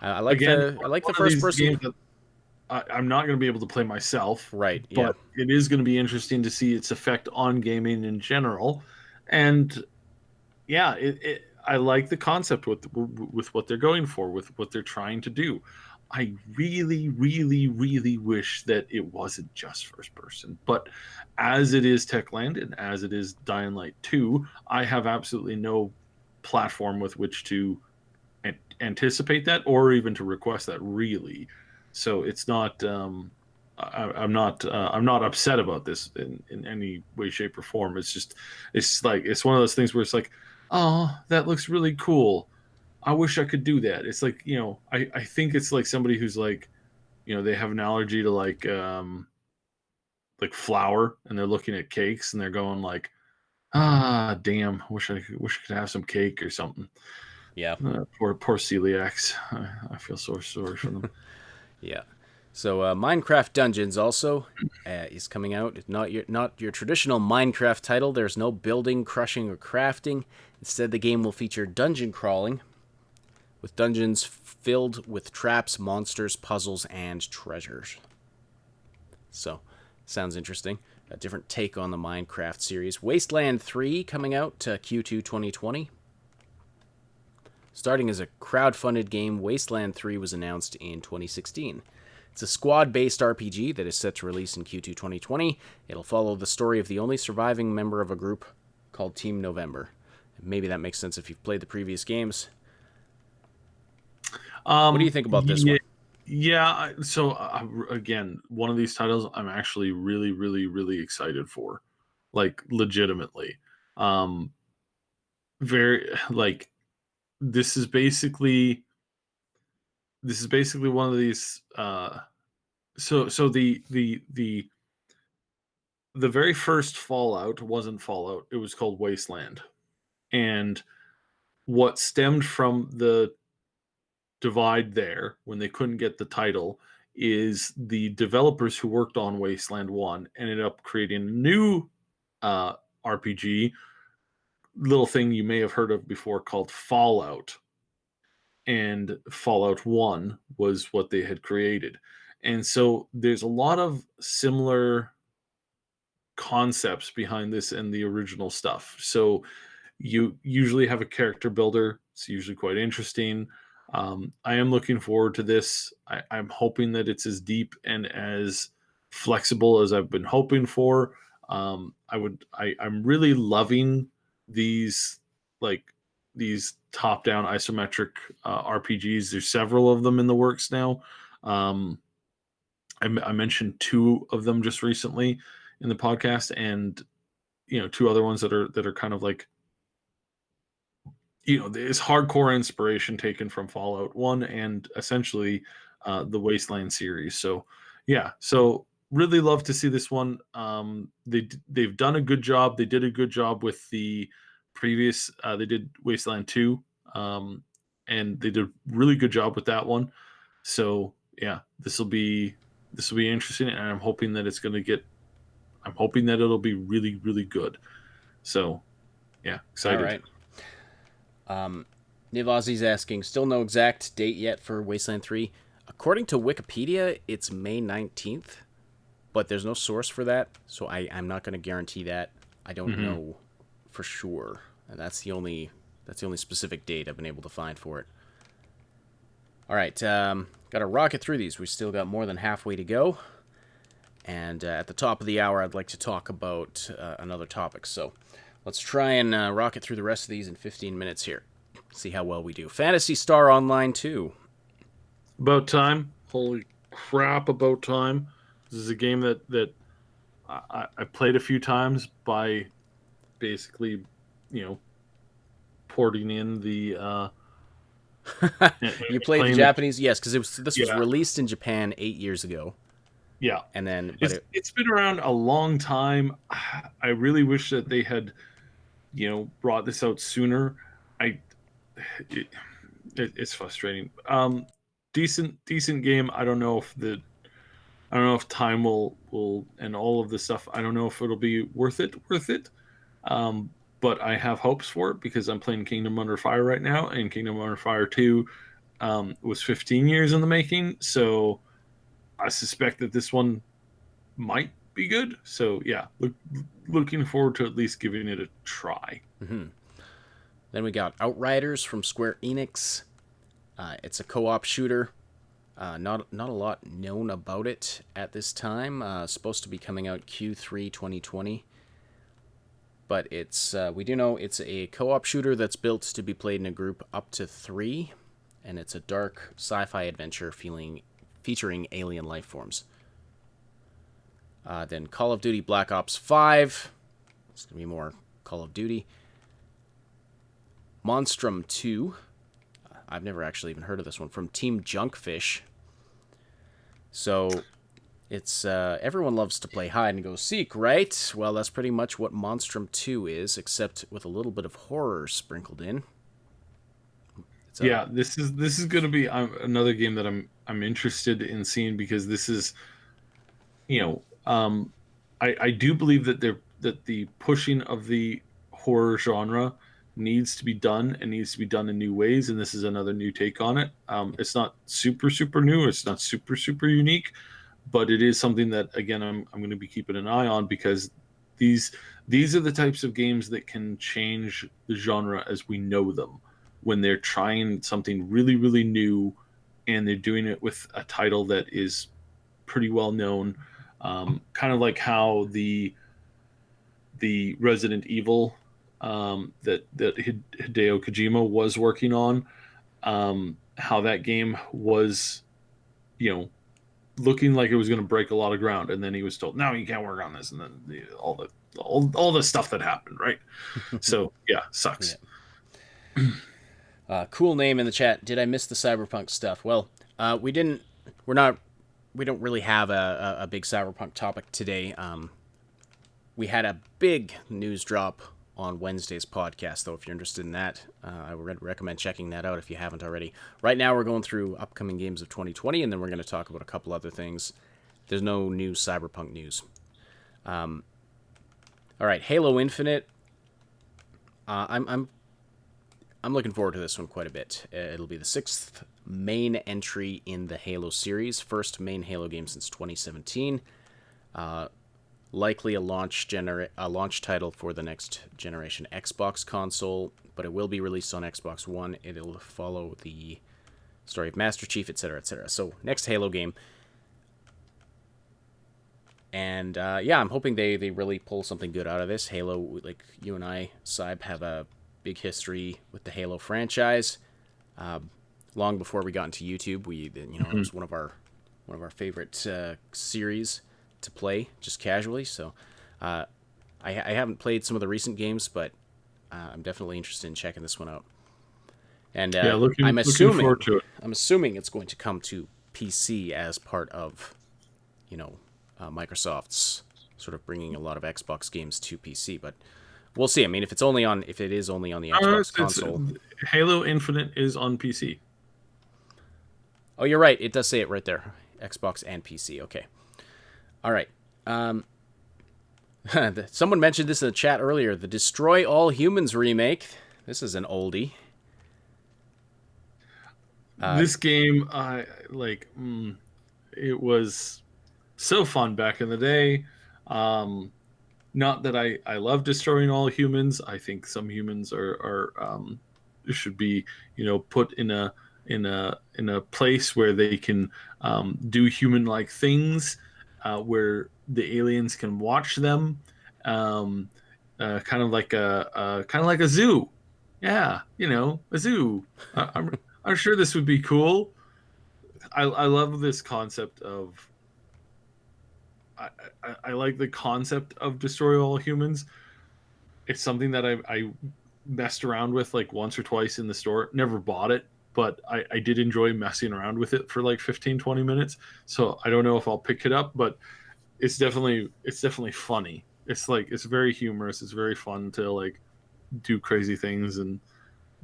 Again, I like the one of first these person. games that I'm not going to be able to play myself, Right, yeah. but it is going to be interesting to see its effect on gaming in general. And yeah, I like the concept with what they're going for, with what they're trying to do. I really, really, really wish that it wasn't just first person, but as it is Techland and as it is Dying Light 2, I have absolutely no platform with which to anticipate that or even to request that really. So it's not. I'm not upset about this in any way, shape, or form. It's just it's one of those things where it's like, oh, that looks really cool. I wish I could do that. It's like, I think it's like somebody who's like, they have an allergy to like flour, and they're looking at cakes and they're going like, ah, damn, wish I could have some cake or something. Yeah, Poor celiacs. I feel so sorry for them. yeah. So Minecraft Dungeons also is coming out. Not your traditional Minecraft title. There's no building, crushing, or crafting. Instead, the game will feature dungeon crawling, with dungeons filled with traps, monsters, puzzles, and treasures. So, sounds interesting. A different take on the Minecraft series. Wasteland 3 coming out Q2 2020. Starting as a crowd-funded game, Wasteland 3 was announced in 2016. It's a squad-based RPG that is set to release in Q2 2020. It'll follow the story of the only surviving member of a group called Team November. Maybe that makes sense if you've played the previous games. What do you think about this Yeah, one? yeah. So again, one of these titles I'm actually really, really, really excited for, like legitimately. Um, very like this is basically one of these. So the very first Fallout wasn't Fallout; it was called Wasteland, and what stemmed from the divide there when they couldn't get the title is the developers who worked on Wasteland 1 ended up creating a new uh, RPG, little thing you may have heard of before called Fallout. And Fallout 1 was what they had created. And so there's a lot of similar concepts behind this and the original stuff. So you usually have a character builder. It's usually quite interesting. I am looking forward to this. I'm hoping that it's as deep and as flexible as I've been hoping for. I'm really loving these like these top-down isometric RPGs. There's several of them in the works now. Um, I mentioned two of them just recently in the podcast, and two other ones that are kind of like this hardcore inspiration taken from Fallout 1 and essentially the Wasteland series. So yeah, so really love to see this one. They've done a good job. They did a good job with the previous. They did Wasteland 2, and they did a really good job with that one. So yeah, this will be interesting, and I'm hoping that it's going to get. I'm hoping that it'll be really really good. So yeah, All excited. right. Nivazi's asking, still no exact date yet for Wasteland 3. According to Wikipedia, it's May 19th, but there's no source for that, so I'm not going to guarantee that. I don't Hmm. know for sure. And that's the only specific date I've been able to find for it. All right, got to rocket through these. We still got more than halfway to go. And at the top of the hour, I'd like to talk about another topic. So let's try and rocket through the rest of these in 15 minutes here. See how well we do. Phantasy Star Online 2. About time. Holy crap, about time. This is a game that I played a few times by basically, porting in the You played the playing Japanese? Yes, because this was Yeah. released in Japan 8 years ago. Yeah. And then, It's been around a long time. I really wish that they had, brought this out sooner. I it, it's frustrating. Decent game. I don't know if time will and all of this stuff. I don't know if it'll be worth it. Um, but I have hopes for it because I'm playing Kingdom Under Fire right now, and Kingdom Under Fire 2 was 15 years in the making. So I suspect that this one might be good. So yeah, looking forward to at least giving it a try. then we got Outriders from Square Enix. It's a co-op shooter. Not a lot known about it at this time. Supposed to be coming out Q3 2020. But we do know it's a co-op shooter that's built to be played in a group up to 3, and it's a dark sci-fi adventure featuring alien life forms. Then Call of Duty Black Ops 5. It's going to be more Call of Duty. Monstrum 2. I've never actually even heard of this one. From Team Junkfish. So it's everyone loves to play hide and go seek, right? Well, that's pretty much what Monstrum 2 is, except with a little bit of horror sprinkled in. Yeah, this is going to be another game that I'm interested in seeing because this is, I do believe that the pushing of the horror genre needs to be done and needs to be done in new ways, and this is another new take on it. It's not super new, it's not super unique, but it is something that again I'm going to be keeping an eye on because these are the types of games that can change the genre as we know them when they're trying something really new and they're doing it with a title that is pretty well known, kind of like how the Resident Evil that Hideo Kojima was working on, how that game was, looking like it was going to break a lot of ground, and then he was told, "No, you can't work on this," and then all the stuff that happened, right? So yeah, sucks. Yeah. Cool name in the chat. Did I miss the Cyberpunk stuff? Well, we didn't. We don't really have a big Cyberpunk topic today. We had a big news drop on Wednesday's podcast, though. If you're interested in that, I would recommend checking that out if you haven't already. Right now, we're going through upcoming games of 2020, and then we're going to talk about a couple other things. There's no new Cyberpunk news. All right, Halo Infinite. I'm looking forward to this one quite a bit. It'll be the 6th main entry in the Halo series, first main Halo game since 2017. Likely a launch title for the next generation Xbox console, but it will be released on Xbox One. It'll follow the story of Master Chief, etc., etc. So next Halo game. And I'm hoping they really pull something good out of this. Halo, like you and I, Saib, have a big history with the Halo franchise. Long before we got into YouTube, it was one of our favorite series to play just casually. So I haven't played some of the recent games, but I'm definitely interested in checking this one out. And looking forward to it. I'm assuming it's going to come to PC as part of Microsoft's sort of bringing a lot of Xbox games to PC, but we'll see. I mean, if it is only on the Xbox console. Halo Infinite is on PC. Oh, you're right. It does say it right there. Xbox and PC. Okay. All right. Someone mentioned this in the chat earlier. The Destroy All Humans remake. This is an oldie. This game, it was so fun back in the day. Not that I love destroying all humans. I think some humans should be put in a place where they can do human like things. where the aliens can watch them, kind of like a zoo. Yeah, a zoo. I'm sure this would be cool. I love this concept of. I like the concept of destroy all humans. It's something that I messed around with like once or twice in the store. Never bought it, but I did enjoy messing around with it for like 15-20 minutes. So I don't know if I'll pick it up, but it's definitely funny. It's very humorous. It's very fun to like do crazy things and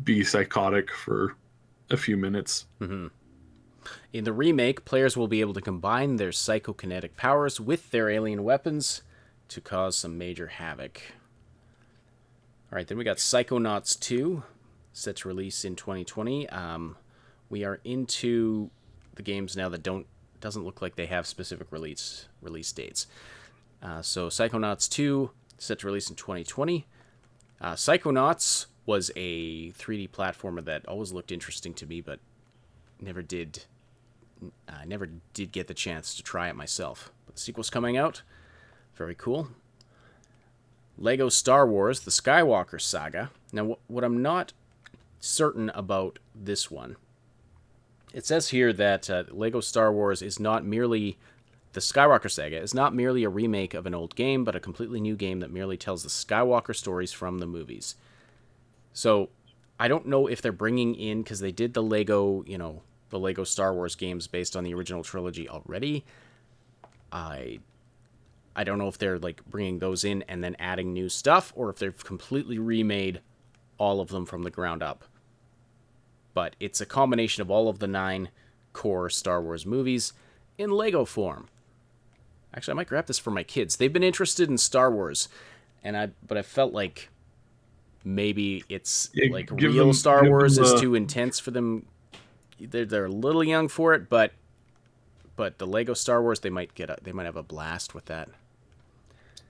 be psychotic for a few minutes. Mm-hmm. In the remake, players will be able to combine their psychokinetic powers with their alien weapons to cause some major havoc. All right, then we got Psychonauts 2, set to release in 2020. We are into the games now that doesn't look like they have specific release dates. So Psychonauts 2, set to release in 2020. Psychonauts was a 3D platformer that always looked interesting to me, but never did get the chance to try it myself. But the sequel's coming out. Very cool. Lego Star Wars, The Skywalker Saga. Now, what I'm not certain about this one, it says here that Lego Star Wars is not merely... The Skywalker Saga is not merely a remake of an old game, but a completely new game that merely tells the Skywalker stories from the movies. So, I don't know if they're bringing in... Because they did the Lego Star Wars games based on the original trilogy already. I don't know if they're like bringing those in and then adding new stuff, or if they've completely remade all of them from the ground up. But it's a combination of all of the 9 core Star Wars movies in Lego form. Actually, I might grab this for my kids. They've been interested in Star Wars, but I felt like maybe it's like real Star Wars is too intense for them. They're a little young for it, but the Lego Star Wars they might have a blast with that.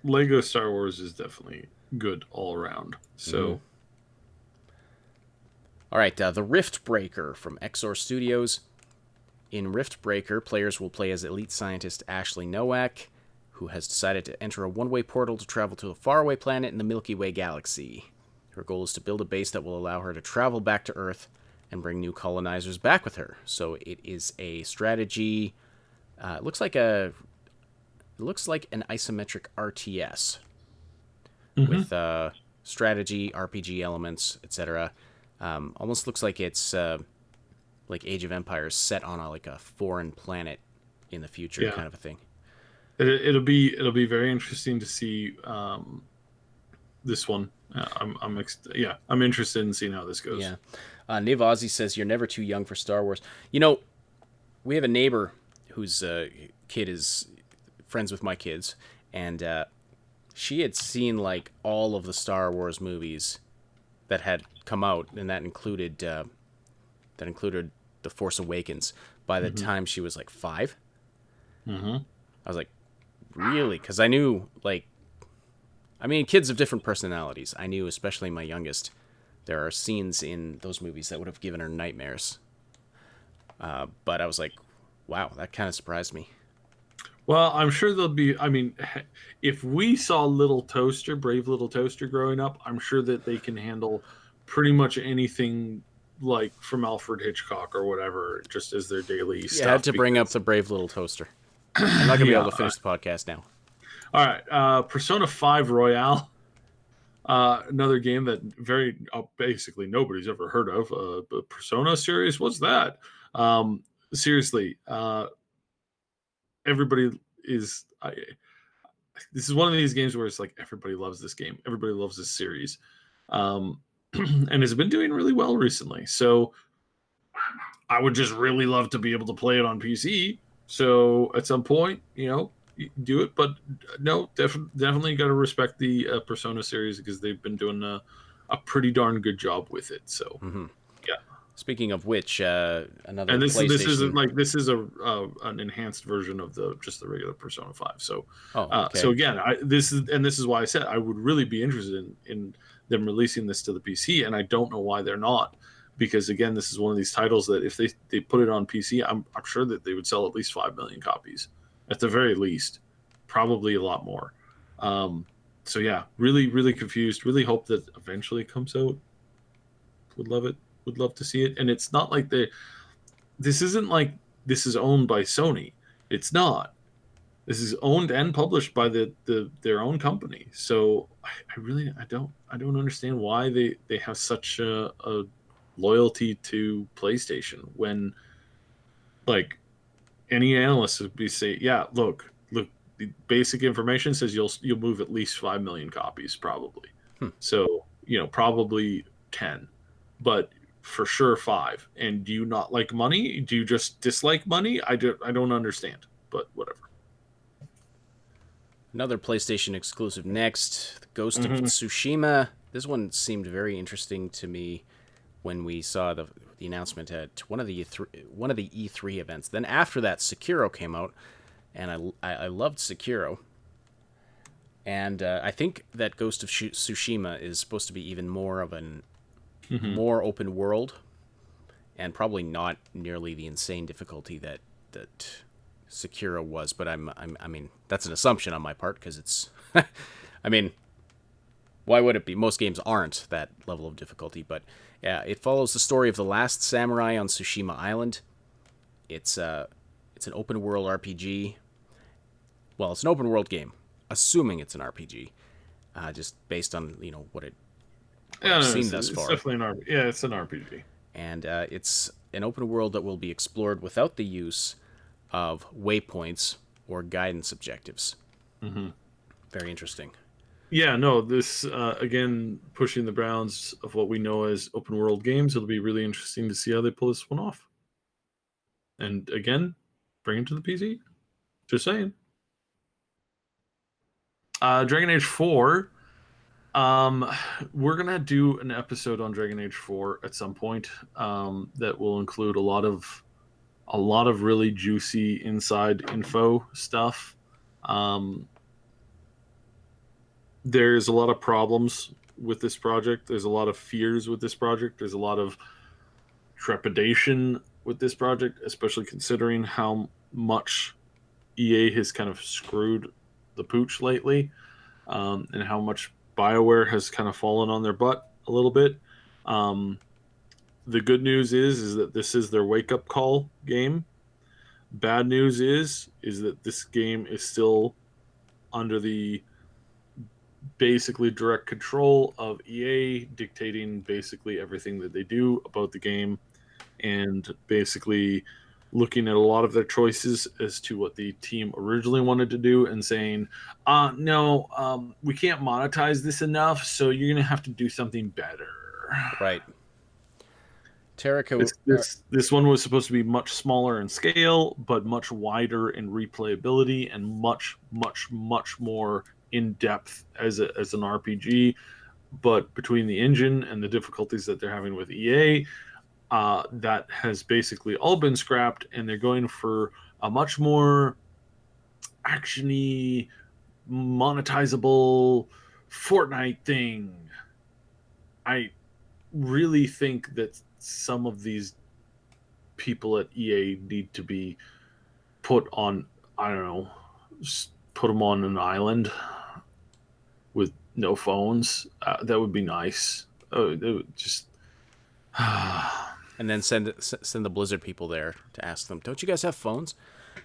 Lego Star Wars is definitely good all around. So, all right, the Rift Breaker from Exor Studios. In Rift Breaker, players will play as elite scientist Ashley Nowak, who has decided to enter a one-way portal to travel to a faraway planet in the Milky Way galaxy. Her goal is to build a base that will allow her to travel back to Earth and bring new colonizers back with her. So it is a strategy. It looks like an isometric RTS with strategy, RPG elements, etc. Almost looks like it's like Age of Empires set on a foreign planet in the future, kind of a thing. It'll be very interesting to see this one. I'm interested in seeing how this goes. Yeah. Niv Ozzy says, "You're never too young for Star Wars." We have a neighbor whose kid is friends with my kids, and she had seen like all of the Star Wars movies that had come out, and that included The Force Awakens by the time she was like 5. I was like, really? Because I knew, kids have different personalities. I knew, especially my youngest, there are scenes in those movies that would have given her nightmares. But I was like, wow, that kind of surprised me. Well, I'm sure there'll be... if we saw Brave Little Toaster growing up, I'm sure that they can handle pretty much anything like from Alfred Hitchcock or whatever, just as their daily stuff. I had to bring up the Brave Little Toaster. I'm not going to be able to finish the podcast now. All right. Persona 5 Royale. Another game that basically nobody's ever heard of. The Persona series. What's that? Seriously. Everybody is... this is one of these games where it's like everybody loves this game. Everybody loves this series. And it's been doing really well recently. So I would just really love to be able to play it on PC. So at some point, you do it. But no, definitely got to respect the Persona series because they've been doing a pretty darn good job with it. So yeah. Speaking of which, another and this PlayStation... this is an enhanced version of the regular Persona 5. So okay. So again, this is why I said I would really be interested in them releasing this to the PC, and I don't know why they're not, because again, this is one of these titles that if they put it on PC, I'm sure that they would sell at least 5 million copies, at the very least, probably a lot more. So yeah, really, really confused. Really hope that eventually it comes out. Would love it. Would love to see it. And it's not like this isn't like this is owned by Sony. It's not. This is owned and published by their own company. So I don't understand why they have such a loyalty to PlayStation when, like, any analyst would be say, yeah, look, the basic information says you'll move at least 5 million copies probably. So probably 10, but for sure 5. And do you not like money? Do you just dislike money? I don't understand, but whatever. Another PlayStation exclusive next, Ghost of Tsushima. This one seemed very interesting to me when we saw the announcement at one of the E3 events. Then after that, Sekiro came out, and I loved Sekiro. And I think that Ghost of Tsushima is supposed to be even more of an more open world, and probably not nearly the insane difficulty that Sekiro was. But I mean, that's an assumption on my part because it's, I mean, why would it be? Most games aren't that level of difficulty, but yeah, it follows the story of the last samurai on Tsushima Island. It's an open world RPG. Well, it's an open world game, assuming it's an RPG, just based on what I've seen thus far. It's definitely it's an RPG, and it's an open world that will be explored without the use of waypoints or guidance objectives. Very interesting. Yeah, no, this again pushing the bounds of what we know as open world games. It'll be really interesting to see how they pull this one off. And again, bring it to the PC. Just saying. Dragon Age 4. We're gonna do an episode on Dragon Age 4 at some point. That will include a lot of really juicy inside info stuff. There's a lot of problems with this project. There's a lot of fears with this project. There's a lot of trepidation with this project, especially considering how much EA has kind of screwed the pooch lately, and how much BioWare has kind of fallen on their butt a little bit. The good news is that this is their wake-up call game. Bad news is that this game is still under the basically direct control of EA, dictating basically everything that they do about the game, and basically looking at a lot of their choices as to what the team originally wanted to do and saying, no, we can't monetize this enough, so you're going to have to do something better. Right. Terrico. This one was supposed to be much smaller in scale, but much wider in replayability and much, much, much more in depth as an RPG. But between the engine and the difficulties that they're having with EA, that has basically all been scrapped, and they're going for a much more actiony, monetizable Fortnite thing. I really think that some of these people at EA need to be put on, I don't know, put them on an island with no phones. That would be nice. It would just and then send the Blizzard people there to ask them, don't you guys have phones?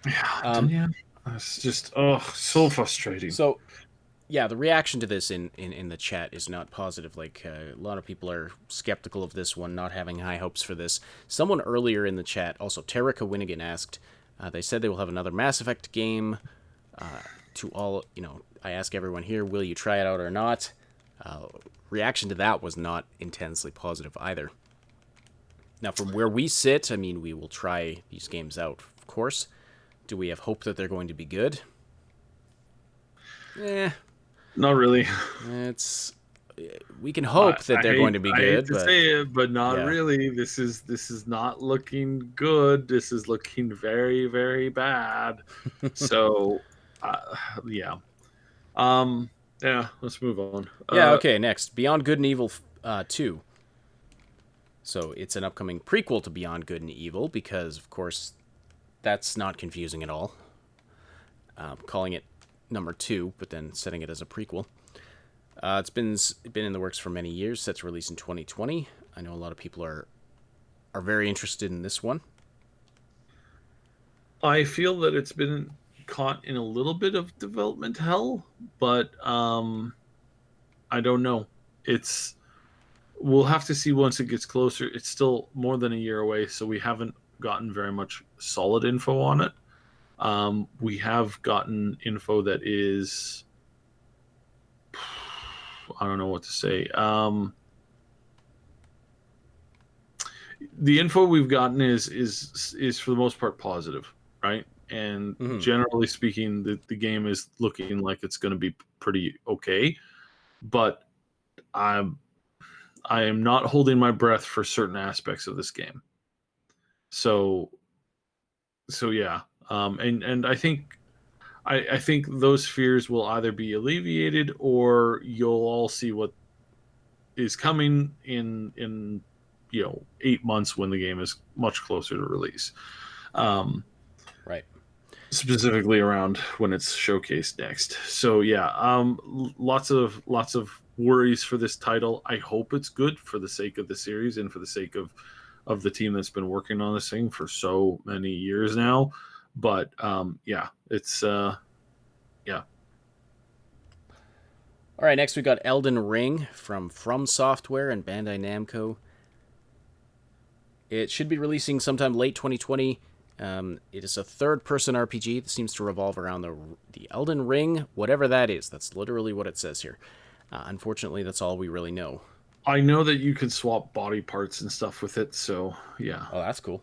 Yeah. It's just so frustrating. So yeah, the reaction to this in the chat is not positive. Like, a lot of people are skeptical of this one, not having high hopes for this. Someone earlier in the chat, also Terrica Winnigan, asked, they said they will have another Mass Effect game. To all, I ask everyone here, will you try it out or not? Reaction to that was not intensely positive either. Now, from where we sit, I mean, we will try these games out, of course. Do we have hope that they're going to be good? Not really. We can hope that they're going to be good. I hate to say it, but not really. This is not looking good. This is looking very, very bad. So, yeah. Let's move on. Okay, next. Beyond Good and Evil 2. So it's an upcoming prequel to Beyond Good and Evil, because, of course, that's not confusing at all. calling it number 2, but then setting it as a prequel. It's been in the works for many years. Set to release in 2020. I know a lot of people are very interested in this one. I feel that it's been caught in a little bit of development hell, but I don't know. We'll have to see once it gets closer. It's still more than a year away, so we haven't gotten very much solid info on it. We have gotten info that is, I don't know what to say. The info we've gotten is for the most part positive, right? And generally speaking, the game is looking like it's going to be pretty okay. But I am not holding my breath for certain aspects of this game. So yeah, and I think those fears will either be alleviated or you'll all see what is coming in 8 months when the game is much closer to release. Right. Specifically around when it's showcased next. So yeah, lots of worries for this title. I hope it's good for the sake of the series and for the sake of the team that's been working on this thing for so many years now. But yeah, it's yeah. All right, next we got Elden Ring from Software and Bandai Namco. It should be releasing sometime late 2020. It is a third-person RPG that seems to revolve around the Elden Ring, whatever that is. That's literally what it says here. Unfortunately, that's all we really know. I know that you can swap body parts and stuff with it, so yeah. Oh, that's cool.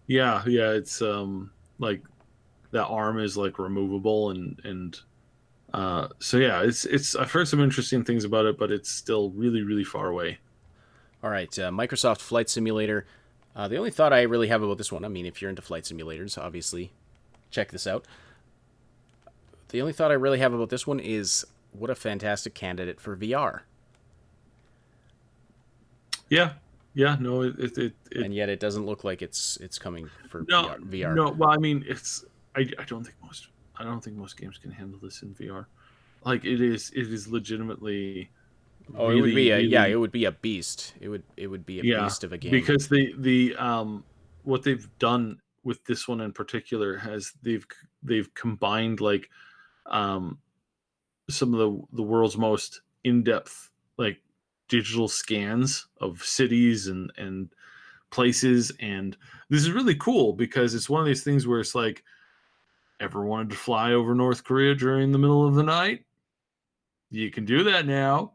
Yeah, it's like that arm is like removable and so yeah, it's I've heard some interesting things about it, but it's still really, really far away. All right, Microsoft Flight Simulator. The only thought I really have about this one, I mean, if you're into flight simulators, obviously, check this out. The only thought I really have about this one is what a fantastic candidate for VR. Yeah, no, it and yet it doesn't look like it's coming for no, VR. No, well, I mean, I don't think most games can handle this in VR. Like it is legitimately. Oh, really, it would be it would be a beast. It would be a beast of a game. Because the what they've done with this one in particular has they've combined like some of the world's most in-depth like digital scans of cities and places, and this is really cool because it's one of these things where it's like, ever wanted to fly over North Korea during the middle of the night? You can do that now.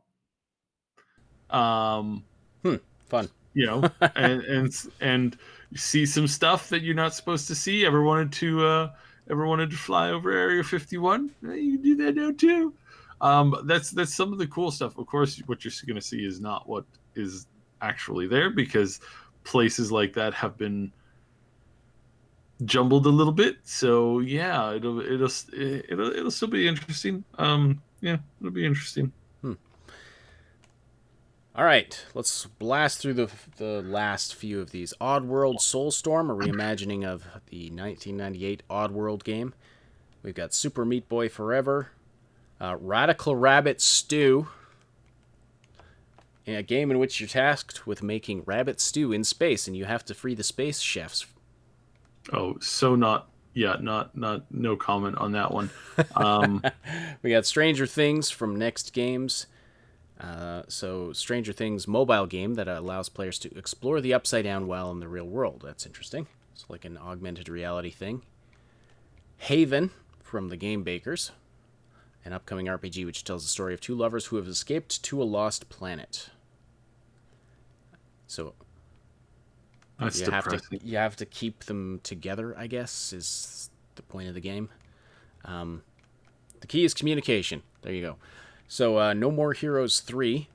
Fun. And see some stuff that you're not supposed to see. Ever wanted to fly over Area 51? You can do that now too. That's some of the cool stuff. Of course, what you're going to see is not what is actually there, because places like that have been jumbled a little bit. So yeah, it'll still be interesting. Yeah, it'll be interesting. All right, let's blast through the last few of these. Oddworld Soulstorm, a reimagining of the 1998 Oddworld game. We've got Super Meat Boy Forever, Radical Rabbit Stew, a game in which you're tasked with making rabbit stew in space, and you have to free the space chefs. Oh, so no comment on that one. We got Stranger Things from Next Games. So Stranger Things mobile game that allows players to explore the Upside Down while in the real world. That's interesting. It's like an augmented reality thing. Haven from the Game Bakers, an upcoming RPG which tells the story of two lovers who have escaped to a lost planet. So that's depressing. You have to keep them together, I guess, is the point of the game. The key is communication. There you go. So, No More Heroes 3.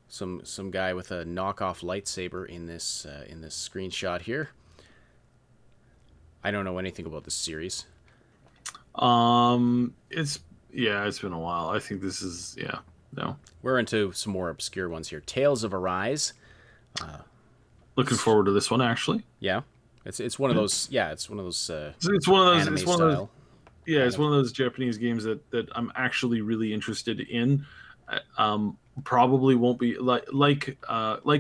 Some guy with a knockoff lightsaber in this screenshot here. I don't know anything about this series. It's been a while. I think this is no. We're into some more obscure ones here. Tales of Arise. Looking forward to this one, actually. Yeah. It's one of those. Yeah, it's one of those. It's one of those. Anime It's one of those. style. Yeah, Kind it's of. one of those Japanese games that I'm actually really interested in. Probably won't be like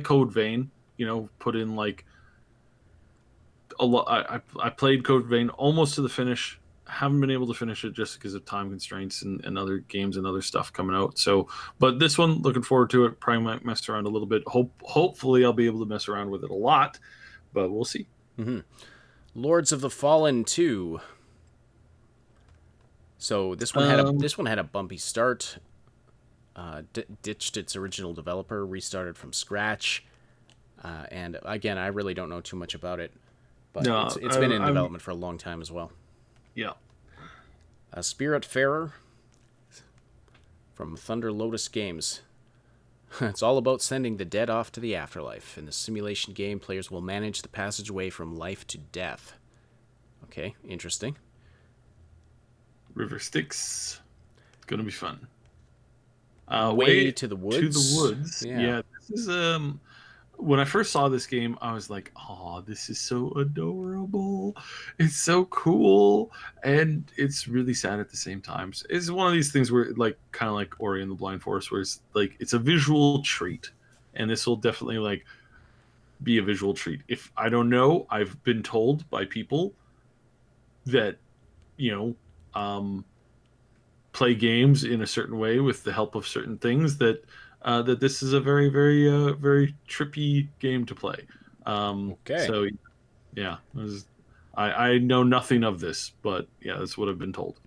Code Vein. Put in like a lot. I played Code Vein almost to the finish. Haven't been able to finish it just because of time constraints and other games and other stuff coming out. So, but this one, looking forward to it. Probably might mess around a little bit. Hopefully, I'll be able to mess around with it a lot, but we'll see. Lords of the Fallen 2. So this one had a bumpy start. Ditched its original developer, restarted from scratch, and again, I really don't know too much about it, but No, it's been in development for a long time as well. Yeah. Spiritfarer from Thunder Lotus Games. It's all about sending the dead off to the afterlife. In the simulation game, players will manage the passageway from life to death. Okay, interesting. River Styx. It's gonna be fun. Way to the Woods. To the Woods. Yeah. This is when I first saw this game, I was like, "Oh, this is so adorable! It's so cool, and it's really sad at the same time." It's one of these things where, like, kind of like Ori and the Blind Forest, where it's like it's a visual treat, and this will definitely like be a visual treat. If I don't know, I've been told by people that you know play games in a certain way with the help of certain things that this is a very very trippy game to play. Okay. So yeah, I know nothing of this, but yeah, that's what I've been told.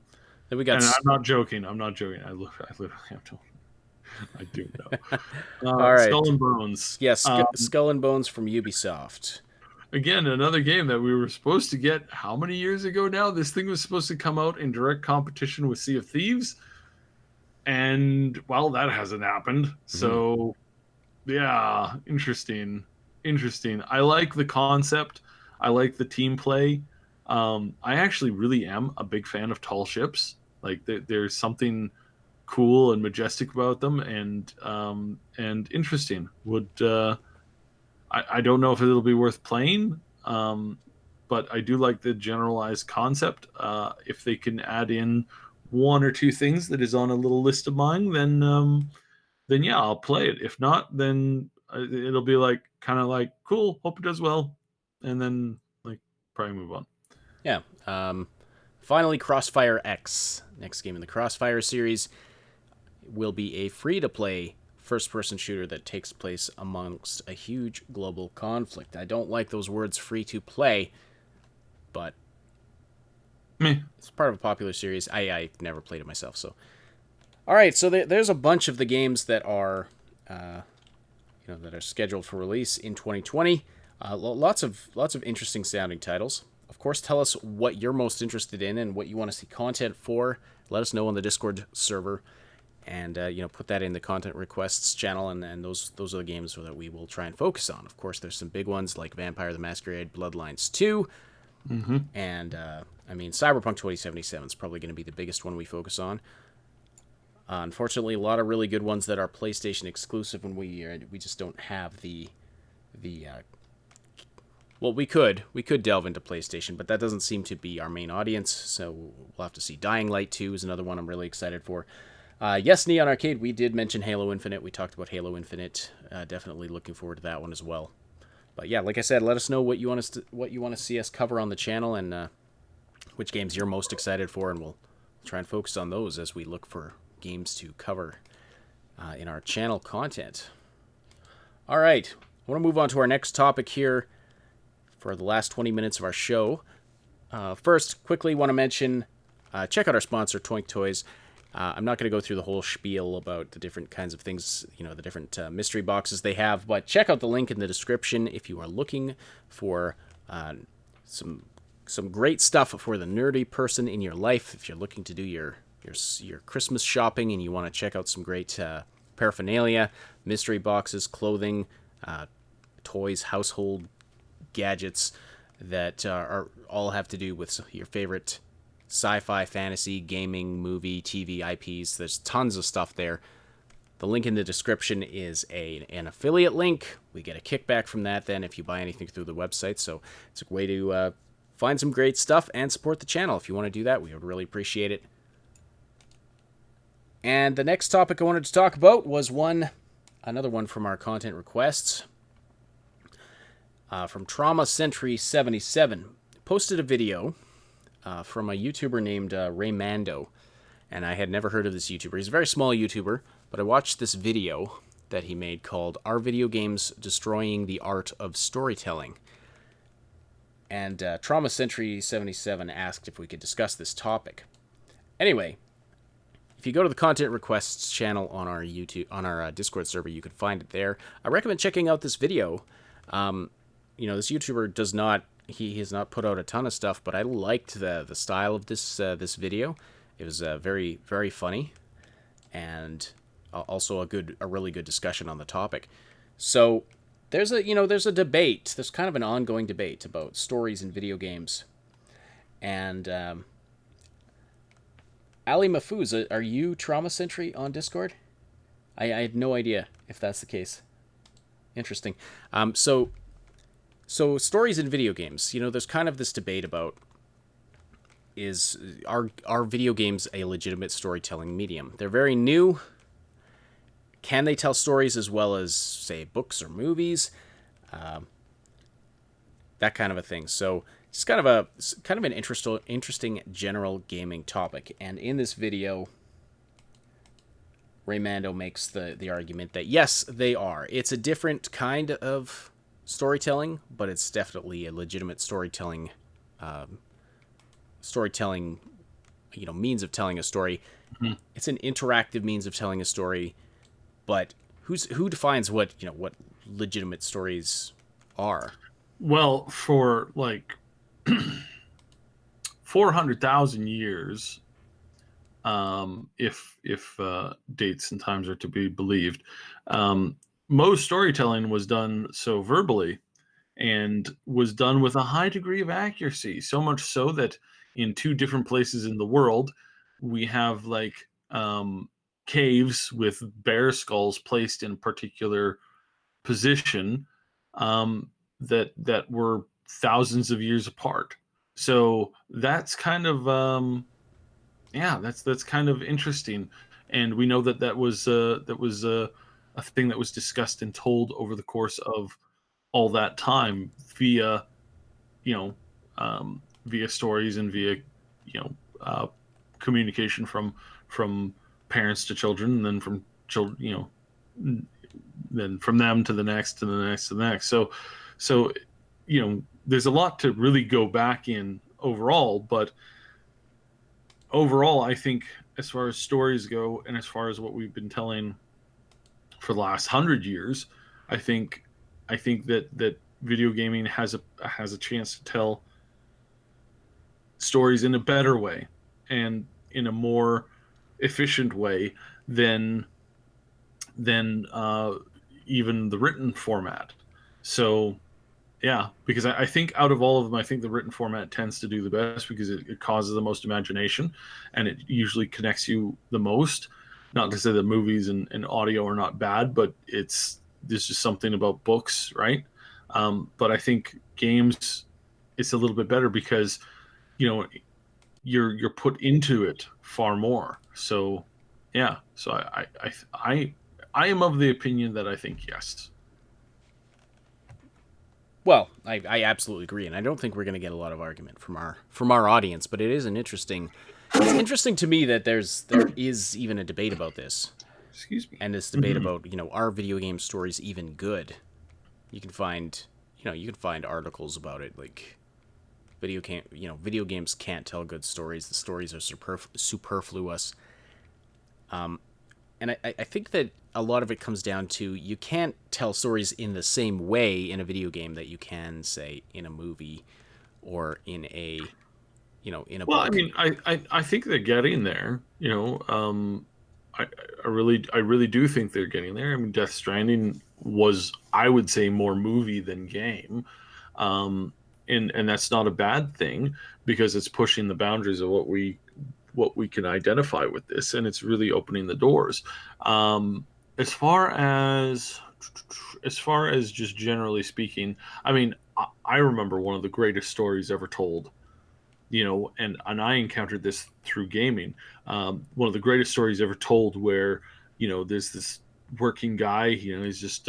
Then we got. And I'm not joking. I'm not joking. I literally have to. I do know. All right. Skull and Bones. Yes, Skull and Bones from Ubisoft. Again, another game that we were supposed to get how many years ago now? This thing was supposed to come out in direct competition with Sea of Thieves. And, well, that hasn't happened. So, yeah, interesting. Interesting. I like the concept. I like the team play. I actually really am a big fan of tall ships. Like, there's something cool and majestic about them and interesting. I don't know if it'll be worth playing, but I do like the generalized concept. If they can add in one or two things that is on a little list of mine, then yeah, I'll play it. If not, then it'll be like kind of like cool. Hope it does well, and then like probably move on. Yeah. Finally, Crossfire X, next game in the Crossfire series, will be a free-to-play first-person shooter that takes place amongst a huge global conflict. I don't like those words free-to-play, but Me. it's part of a popular series. I never played it myself, so. All right, so there's a bunch of the games that are, that are scheduled for release in 2020. Lots of interesting sounding titles. Of course, tell us what you're most interested in and what you want to see content for. Let us know on the Discord server, and put that in the content requests channel. And those are the games that we will try and focus on. Of course, there's some big ones like Vampire the Masquerade Bloodlines 2. And Cyberpunk 2077 is probably going to be the biggest one we focus on. Unfortunately, a lot of really good ones that are PlayStation exclusive, and we just don't have the well, we could delve into PlayStation, but that doesn't seem to be our main audience. So we'll have to see. Dying Light 2 is another one I'm really excited for. Yes, Neon Arcade. We did mention Halo Infinite. We talked about Halo Infinite. Definitely looking forward to that one as well. But yeah, like I said, let us know what you want to see us cover on the channel, and which games you're most excited for, and we'll try and focus on those as we look for games to cover in our channel content. All right, I want to move on to our next topic here for the last 20 minutes of our show. First, quickly want to mention, check out our sponsor, Toink Toys. I'm not going to go through the whole spiel about the different kinds of things, the different mystery boxes they have, but check out the link in the description if you are looking for some great stuff for the nerdy person in your life. If you're looking to do your Christmas shopping and you want to check out some great paraphernalia, mystery boxes, clothing, toys, household gadgets that are all have to do with your favorite sci-fi, fantasy, gaming, movie, TV IPs. There's tons of stuff there. The link in the description is an affiliate link. We get a kickback from that then if you buy anything through the website. So it's a way to find some great stuff and support the channel. If you want to do that, we would really appreciate it. And the next topic I wanted to talk about was another one from our content requests. From Trauma Sentry 77. Posted a video from a YouTuber named Raymando. And I had never heard of this YouTuber. He's a very small YouTuber, but I watched this video that he made called Are Video Games Destroying the Art of Storytelling? And Trauma Sentry 77 asked if we could discuss this topic. Anyway, if you go to the content requests channel on our Discord server, you can find it there. I recommend checking out this video. This YouTuber does not he has not put out a ton of stuff, but I liked the style of this video. It was very, very funny, and also a really good discussion on the topic. So there's a debate. There's kind of an ongoing debate about stories in video games. And Ali Mahfouz, are you Trauma Sentry on Discord? I had no idea if that's the case. Interesting. So stories in video games. There's kind of this debate about are video games a legitimate storytelling medium? They're very new. Can they tell stories as well as, say, books or movies? That kind of a thing. So it's kind of an interesting general gaming topic. And in this video, Raymando makes the argument that yes, they are. It's a different kind of storytelling, but it's definitely a legitimate storytelling means of telling a story. Mm-hmm. It's an interactive means of telling a story, but who defines what legitimate stories are? Well, for like 400,000 years, if dates and times are to be believed, most storytelling was done so verbally and was done with a high degree of accuracy, so much so that in two different places in the world, we have caves with bear skulls placed in a particular position that were thousands of years apart. So that's kind of that's kind of interesting, and we know that was a thing that was discussed and told over the course of all that time via stories and via communication from parents to children, and then from children, then from them to the next to the next to the next. So there's a lot to really go back in overall, but overall I think as far as stories go and as far as what we've been telling for the last 100 years, I think that video gaming has a chance to tell stories in a better way and in a more efficient way than even the written format. So yeah, because I think out of all of them, I think the written format tends to do the best because it causes the most imagination, and it usually connects you the most. Not to say that movies and audio are not bad, but there's just something about books, right? But I think games, it's a little bit better because you're put into it far more. So yeah, so I am of the opinion that I think yes. Well, I absolutely agree, and I don't think we're going to get a lot of argument from our audience, but it is it's interesting to me that there is even a debate about this. Excuse me. And this debate about, are video game stories even good? You can find articles about it, like video games can't tell good stories. The stories are superfluous. And I think that a lot of it comes down to you can't tell stories in the same way in a video game that you can, say, in a movie or in a in a well, book. I mean, I think they're getting there. I really do think they're getting there. I mean, Death Stranding was, I would say, more movie than game, and that's not a bad thing because it's pushing the boundaries of what we can identify with this, and it's really opening the doors. as just generally speaking, I mean, I remember one of the greatest stories ever told. And I encountered this through gaming. One of the greatest stories ever told, where there's this working guy. He's just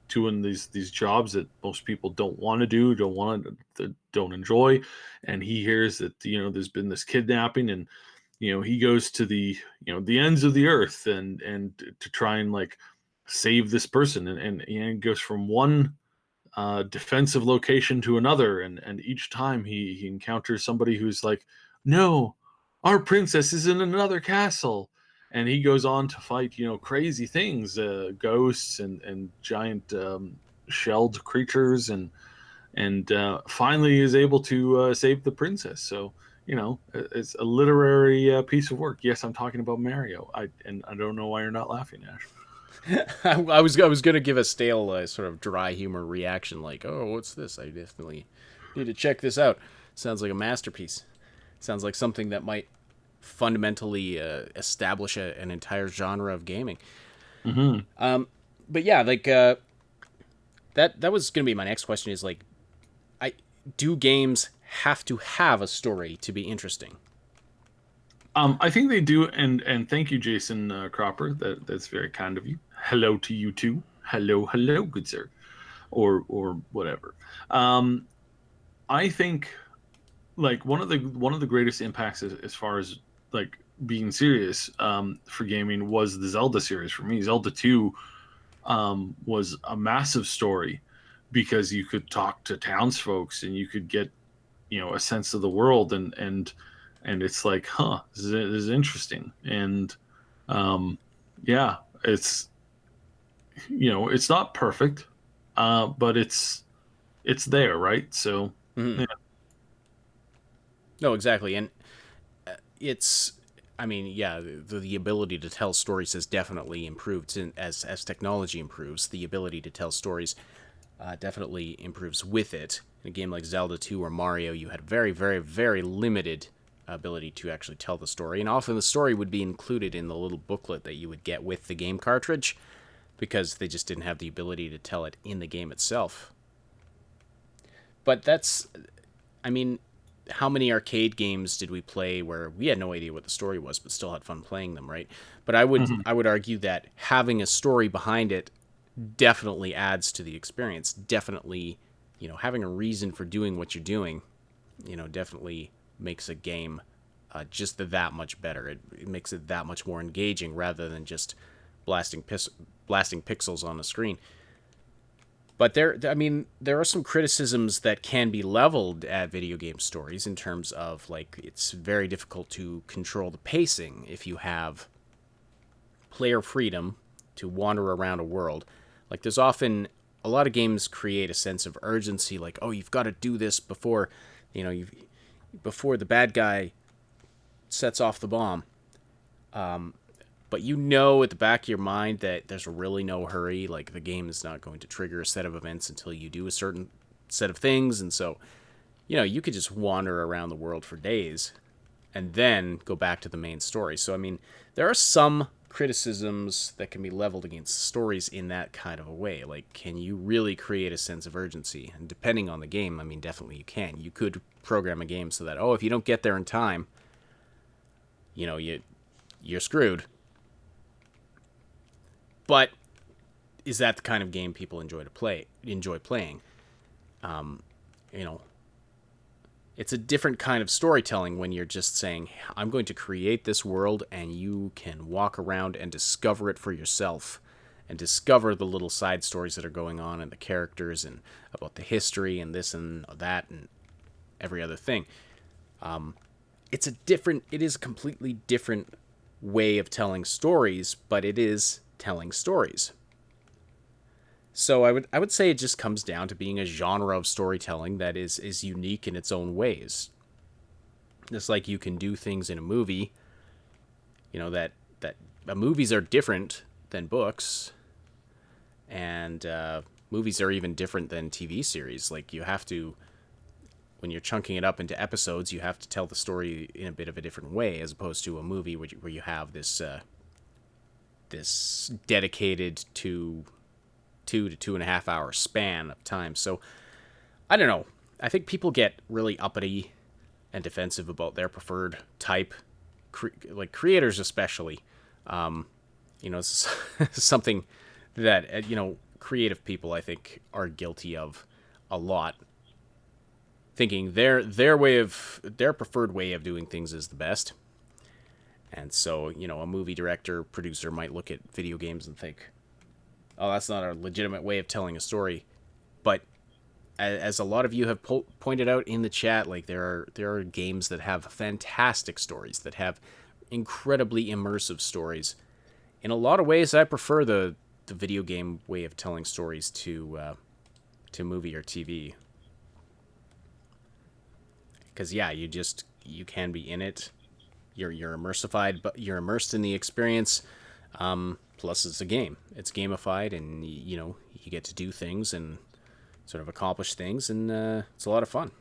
doing these jobs that most people don't want to do, don't enjoy, and he hears that there's been this kidnapping, and he goes to the ends of the earth, and to try and like save this person, and goes from one defensive location to another, and each time he encounters somebody who's like, no, our princess is in another castle, and he goes on to fight crazy things, ghosts and giant shelled creatures, and finally is able to save the princess. So it's a literary piece of work. Yes, I'm talking about Mario. I don't know why you're not laughing, Ash. I was gonna give a stale sort of dry humor reaction, like, oh, what's this? I definitely need to check this out. Sounds like a masterpiece. Sounds like something that might fundamentally establish an entire genre of gaming. But yeah, like that was gonna be my next question. Is like, I do games have to have a story to be interesting? I think they do, and thank you, Jason Cropper. That's very kind of you. Hello to you too. Hello, hello, good sir, or whatever. Um, I think like one of the greatest impacts as far as like being serious for gaming was the Zelda series for me. Zelda 2 was a massive story because you could talk to townsfolk and you could get a sense of the world, and it's like, huh, this is interesting. And yeah, it's not perfect, but it's there, right? So Mm-hmm. yeah. No, exactly, and it's. I mean, yeah, the ability to tell stories has definitely improved as technology improves. The ability to tell stories definitely improves with it. In a game like Zelda 2 or Mario, you had very, very, very limited ability to actually tell the story, and often the story would be included in the little booklet that you would get with the game cartridge, because they just didn't have the ability to tell it in the game itself. But that's, I mean, how many arcade games did we play where we had no idea what the story was, but still had fun playing them, right? But I would Mhm. I would argue that having a story behind it definitely adds to the experience. Definitely, having a reason for doing what you're doing, definitely makes a game just that much better. It makes it that much more engaging rather than just blasting blasting pixels on the screen. But there are some criticisms that can be leveled at video game stories in terms of like it's very difficult to control the pacing if you have player freedom to wander around a world. Like there's often a lot of games create a sense of urgency, like, oh, you've got to do this before, you before the bad guy sets off the bomb. But at the back of your mind that there's really no hurry. Like the game is not going to trigger a set of events until you do a certain set of things, and so you could just wander around the world for days and then go back to the main story. So I mean, there are some criticisms that can be leveled against stories in that kind of a way. Like, can you really create a sense of urgency? And depending on the game, I mean, definitely you can. You could program a game so that, oh, if you don't get there in time, you're screwed. But is that the kind of game people enjoy playing? Um, you know, it's a different kind of storytelling when you're just saying, I'm going to create this world and you can walk around and discover it for yourself and discover the little side stories that are going on and the characters and about the history and this and that and every other thing. It is a completely different way of telling stories, but it is telling stories. So I would say it just comes down to being a genre of storytelling that is unique in its own ways. Just like you can do things in a movie, that movies are different than books, and movies are even different than TV series. Like you have to, when you're chunking it up into episodes, you have to tell the story in a bit of a different way, as opposed to a movie where you have this this dedicated to 2 to 2.5 hour span of time. So I don't know. I think people get really uppity and defensive about their preferred type, like creators especially. It's something that creative people I think are guilty of a lot, thinking their preferred way of doing things is the best. And so, a movie director, producer might look at video games and think, oh, that's not a legitimate way of telling a story. But as a lot of you have pointed out in the chat, like there are games that have fantastic stories, that have incredibly immersive stories. In a lot of ways, I prefer the video game way of telling stories to movie or TV. Because you can be in it. You're immersified, but you're immersed in the experience. Plus, it's a game. It's gamified, and you get to do things and sort of accomplish things, and it's a lot of fun.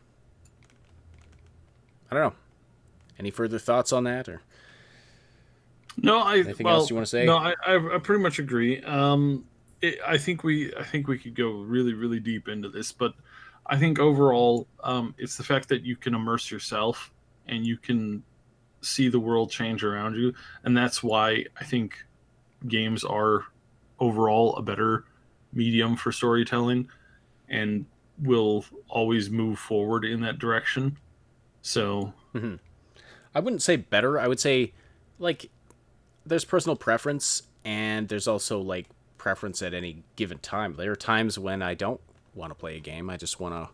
I don't know. Any further thoughts on that, or no? Anything else you want to say? No, I pretty much agree. I think we could go really, really deep into this, but I think overall, it's the fact that you can immerse yourself and you can see the world change around you, and that's why I think games are overall a better medium for storytelling and will always move forward in that direction. So I wouldn't say better. I would say, like, there's personal preference, and there's also like preference at any given time. There are times when I don't want to play a game. I just want to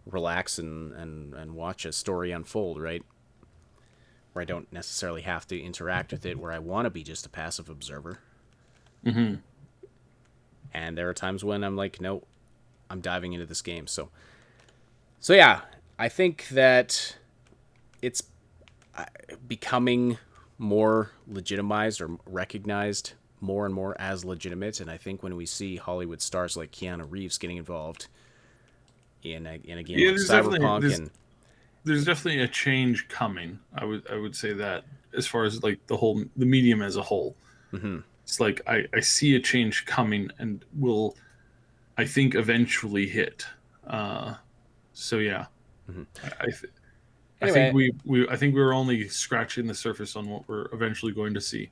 relax and watch a story unfold, right? Where I don't necessarily have to interact with it, where I want to be just a passive observer. mm-hmm. And there are times when I'm like, no, I'm diving into this game. So yeah, I think that it's becoming more legitimized or recognized more and more as legitimate. And I think when we see Hollywood stars like Keanu Reeves getting involved in a game like Cyberpunk, there's definitely a change coming. I would say that, as far as like the medium as a whole. Mm-hmm. It's like I see a change coming and will, I think, eventually hit. So yeah, Mm-hmm. I think I think we're only scratching the surface on what we're eventually going to see.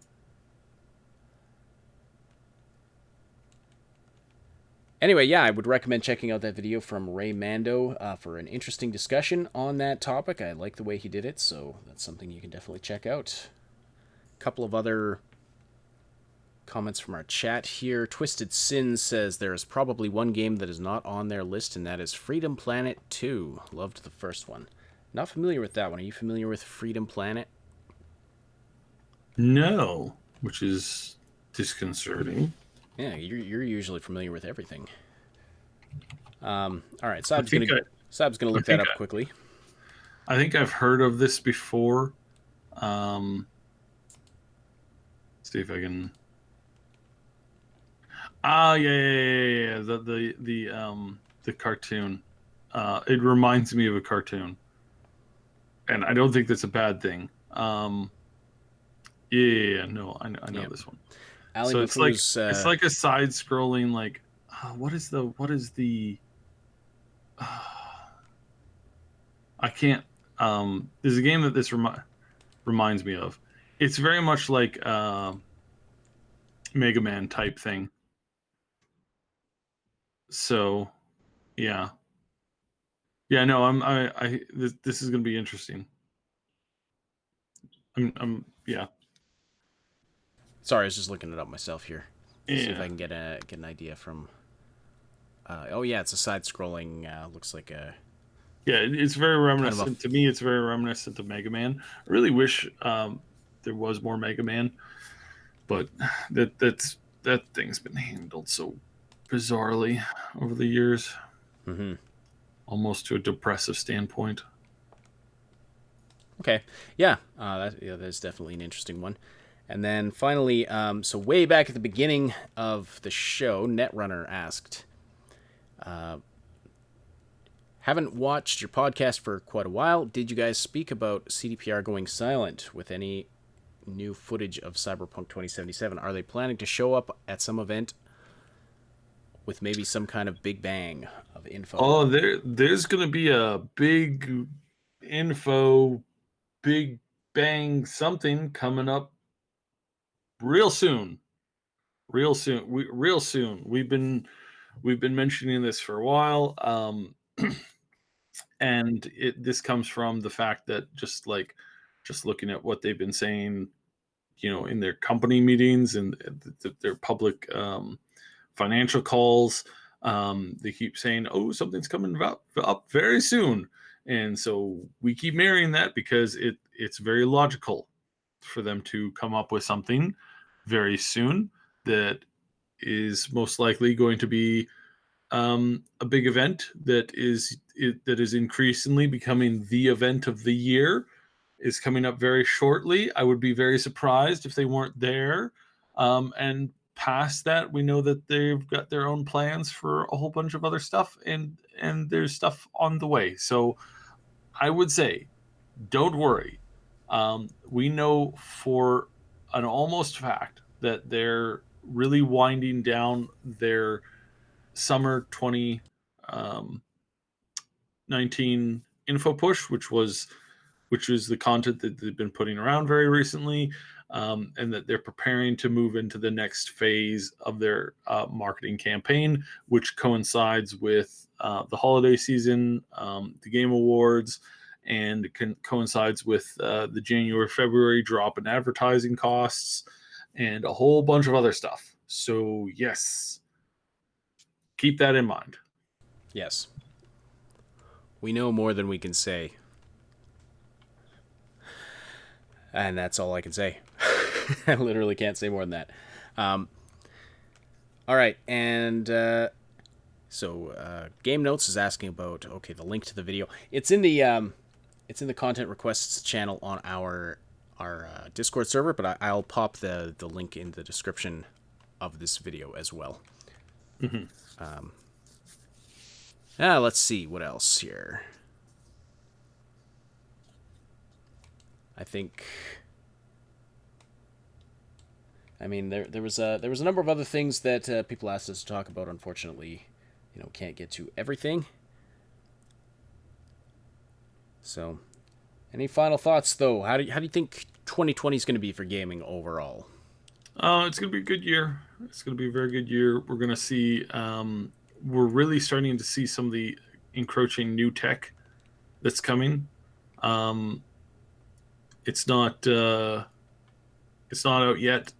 Anyway, yeah, I would recommend checking out that video from Ray Mando for an interesting discussion on that topic. I like the way he did it, so that's something you can definitely check out. A couple of other comments from our chat here. Twisted Sin says there is probably one game that is not on their list, and that is Freedom Planet 2. Loved the first one. Not familiar with that one. Are you familiar with Freedom Planet? No, which is disconcerting. Yeah, you're usually familiar with everything. All right, Saab's gonna look that up quickly. I think I've heard of this before. See if I can. Yeah. The cartoon. It reminds me of a cartoon, and I don't think that's a bad thing. No, I know this one. Ali So Mafu's, it's like a side-scrolling, like what is the I can't. There's a game that this reminds me of. It's very much like Mega Man type thing. So, yeah. No, this is gonna be interesting. Yeah. Sorry, I was just looking it up myself here. Yeah. See if I can get an idea from. It's a side-scrolling. Looks like a. Yeah, it's very reminiscent. Kind of To me, it's very reminiscent of Mega Man. I really wish there was more Mega Man, but that thing's been handled so bizarrely over the years, almost to a depressive standpoint. Okay, yeah, that's definitely an interesting one. And then finally, so way back at the beginning of the show, Netrunner asked, haven't watched your podcast for quite a while. Did you guys speak about CDPR going silent with any new footage of Cyberpunk 2077. Are they planning to show up at some event with maybe some kind of big bang of info? Oh, there's gonna be a big info, big bang something coming up real soon. Real soon. Real soon. We've been mentioning this for a while. And this comes from the fact that just looking at what they've been saying, in their company meetings and their public financial calls, they keep saying, "Oh, something's coming up very soon," and so we keep mirroring that because it's very logical for them to come up with something very soon that is most likely going to be a big event that is increasingly becoming the event of the year, is coming up very shortly. I would be very surprised if they weren't there. And past that, we know that they've got their own plans for a whole bunch of other stuff, and there's stuff on the way. So I would say, don't worry. We know for an almost fact that they're really winding down their summer 2019 info push, which is the content that they've been putting around very recently, and that they're preparing to move into the next phase of their marketing campaign, which coincides with the holiday season, the Game Awards, and coincides with the January-February drop in advertising costs, and a whole bunch of other stuff. So yes, keep that in mind. Yes. We know more than we can say. And that's all I can say. I literally can't say more than that. All right, and so Game Notes is asking about the link to the video. It's in the content requests channel on our Discord server, but I'll pop the link in the description of this video as well. Mm-hmm. Let's see what else here. There was a number of other things that people asked us to talk about. Unfortunately, can't get to everything. So, any final thoughts though? How do you think 2020 is going to be for gaming overall? It's going to be a good year. It's going to be a very good year. We're going to see. We're really starting to see some of the encroaching new tech that's coming. It's not out yet.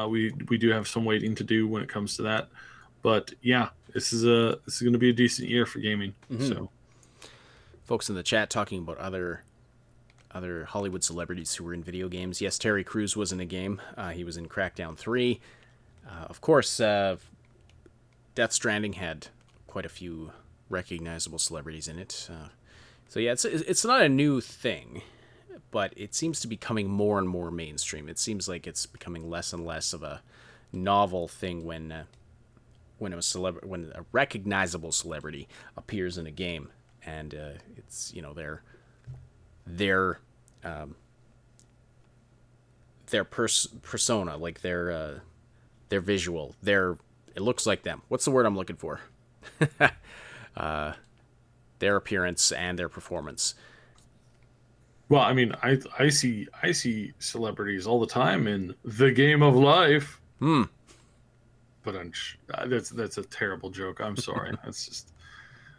We do have some waiting to do when it comes to that, but yeah, this is going to be a decent year for gaming. Mm-hmm. So, folks in the chat talking about other Hollywood celebrities who were in video games. Yes, Terry Crews was in a game. He was in Crackdown 3. Of course, Death Stranding had quite a few recognizable celebrities in it. So yeah, it's not a new thing, but it seems to be becoming more and more mainstream. It seems like it's becoming less and less of a novel thing when a recognizable celebrity appears in a game, and it's their persona, like their visual, it looks like them. What's the word I'm looking for? Their appearance and their performance. Well, I mean, I see celebrities all the time in the game of life. But that's a terrible joke. I'm sorry.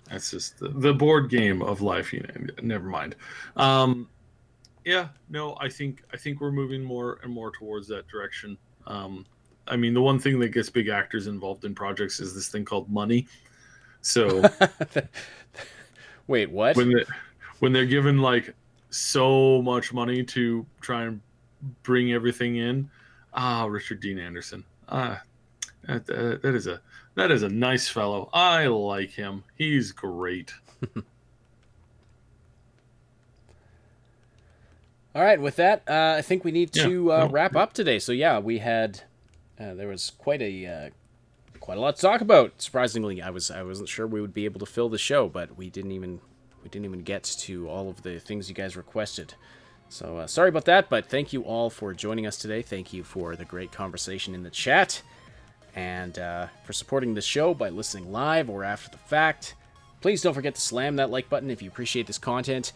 that's just the board game of life. Never mind. Yeah, no, I think we're moving more and more towards that direction. I mean, the one thing that gets big actors involved in projects is this thing called money. So, wait, what? When they're given like so much money to try and bring everything in, Richard Dean Anderson, that is a nice fellow. I like him. He's great. All right, with that, I think we need to wrap up today. So yeah, we had there was quite a lot to talk about. Surprisingly, I wasn't sure we would be able to fill the show, but we didn't even get to all of the things you guys requested. So sorry about that, but thank you all for joining us today. Thank you for the great conversation in the chat, and for supporting the show by listening live or after the fact. Please don't forget to slam that like button if you appreciate this content.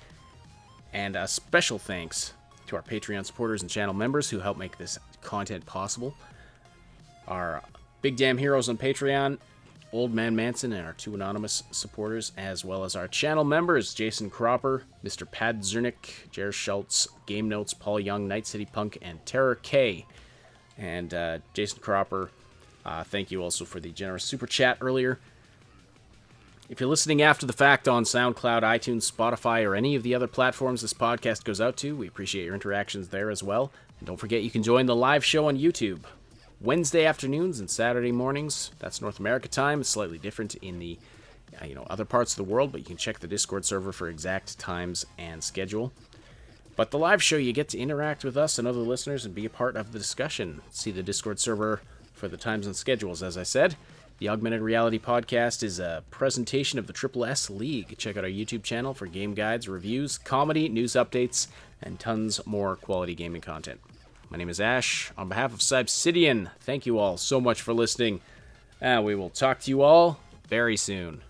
And a special thanks to our Patreon supporters and channel members who help make this content possible. Our big damn heroes on Patreon, Old Man Manson, and our 2 anonymous supporters, as well as our channel members, Jason Cropper, Mr. Pad Zernick, Jer Schultz, Game Notes, Paul Young, Night City Punk, and Terror K. And Jason Cropper, thank you also for the generous super chat earlier. If you're listening after the fact on SoundCloud, iTunes, Spotify, or any of the other platforms this podcast goes out to, we appreciate your interactions there as well. And don't forget you can join the live show on YouTube. Wednesday afternoons and Saturday mornings. That's North America time. It's slightly different in the other parts of the world, but you can check the Discord server for exact times and schedule. But the live show, you get to interact with us and other listeners and be a part of the discussion. See the Discord server for the times and schedules, as I said. The Augmented Reality podcast is a presentation of the Triple S League. Check out our YouTube channel for game guides, reviews, comedy, news updates, and tons more quality gaming content. My name is Ash. On behalf of Cybsidian, thank you all so much for listening. And we will talk to you all very soon.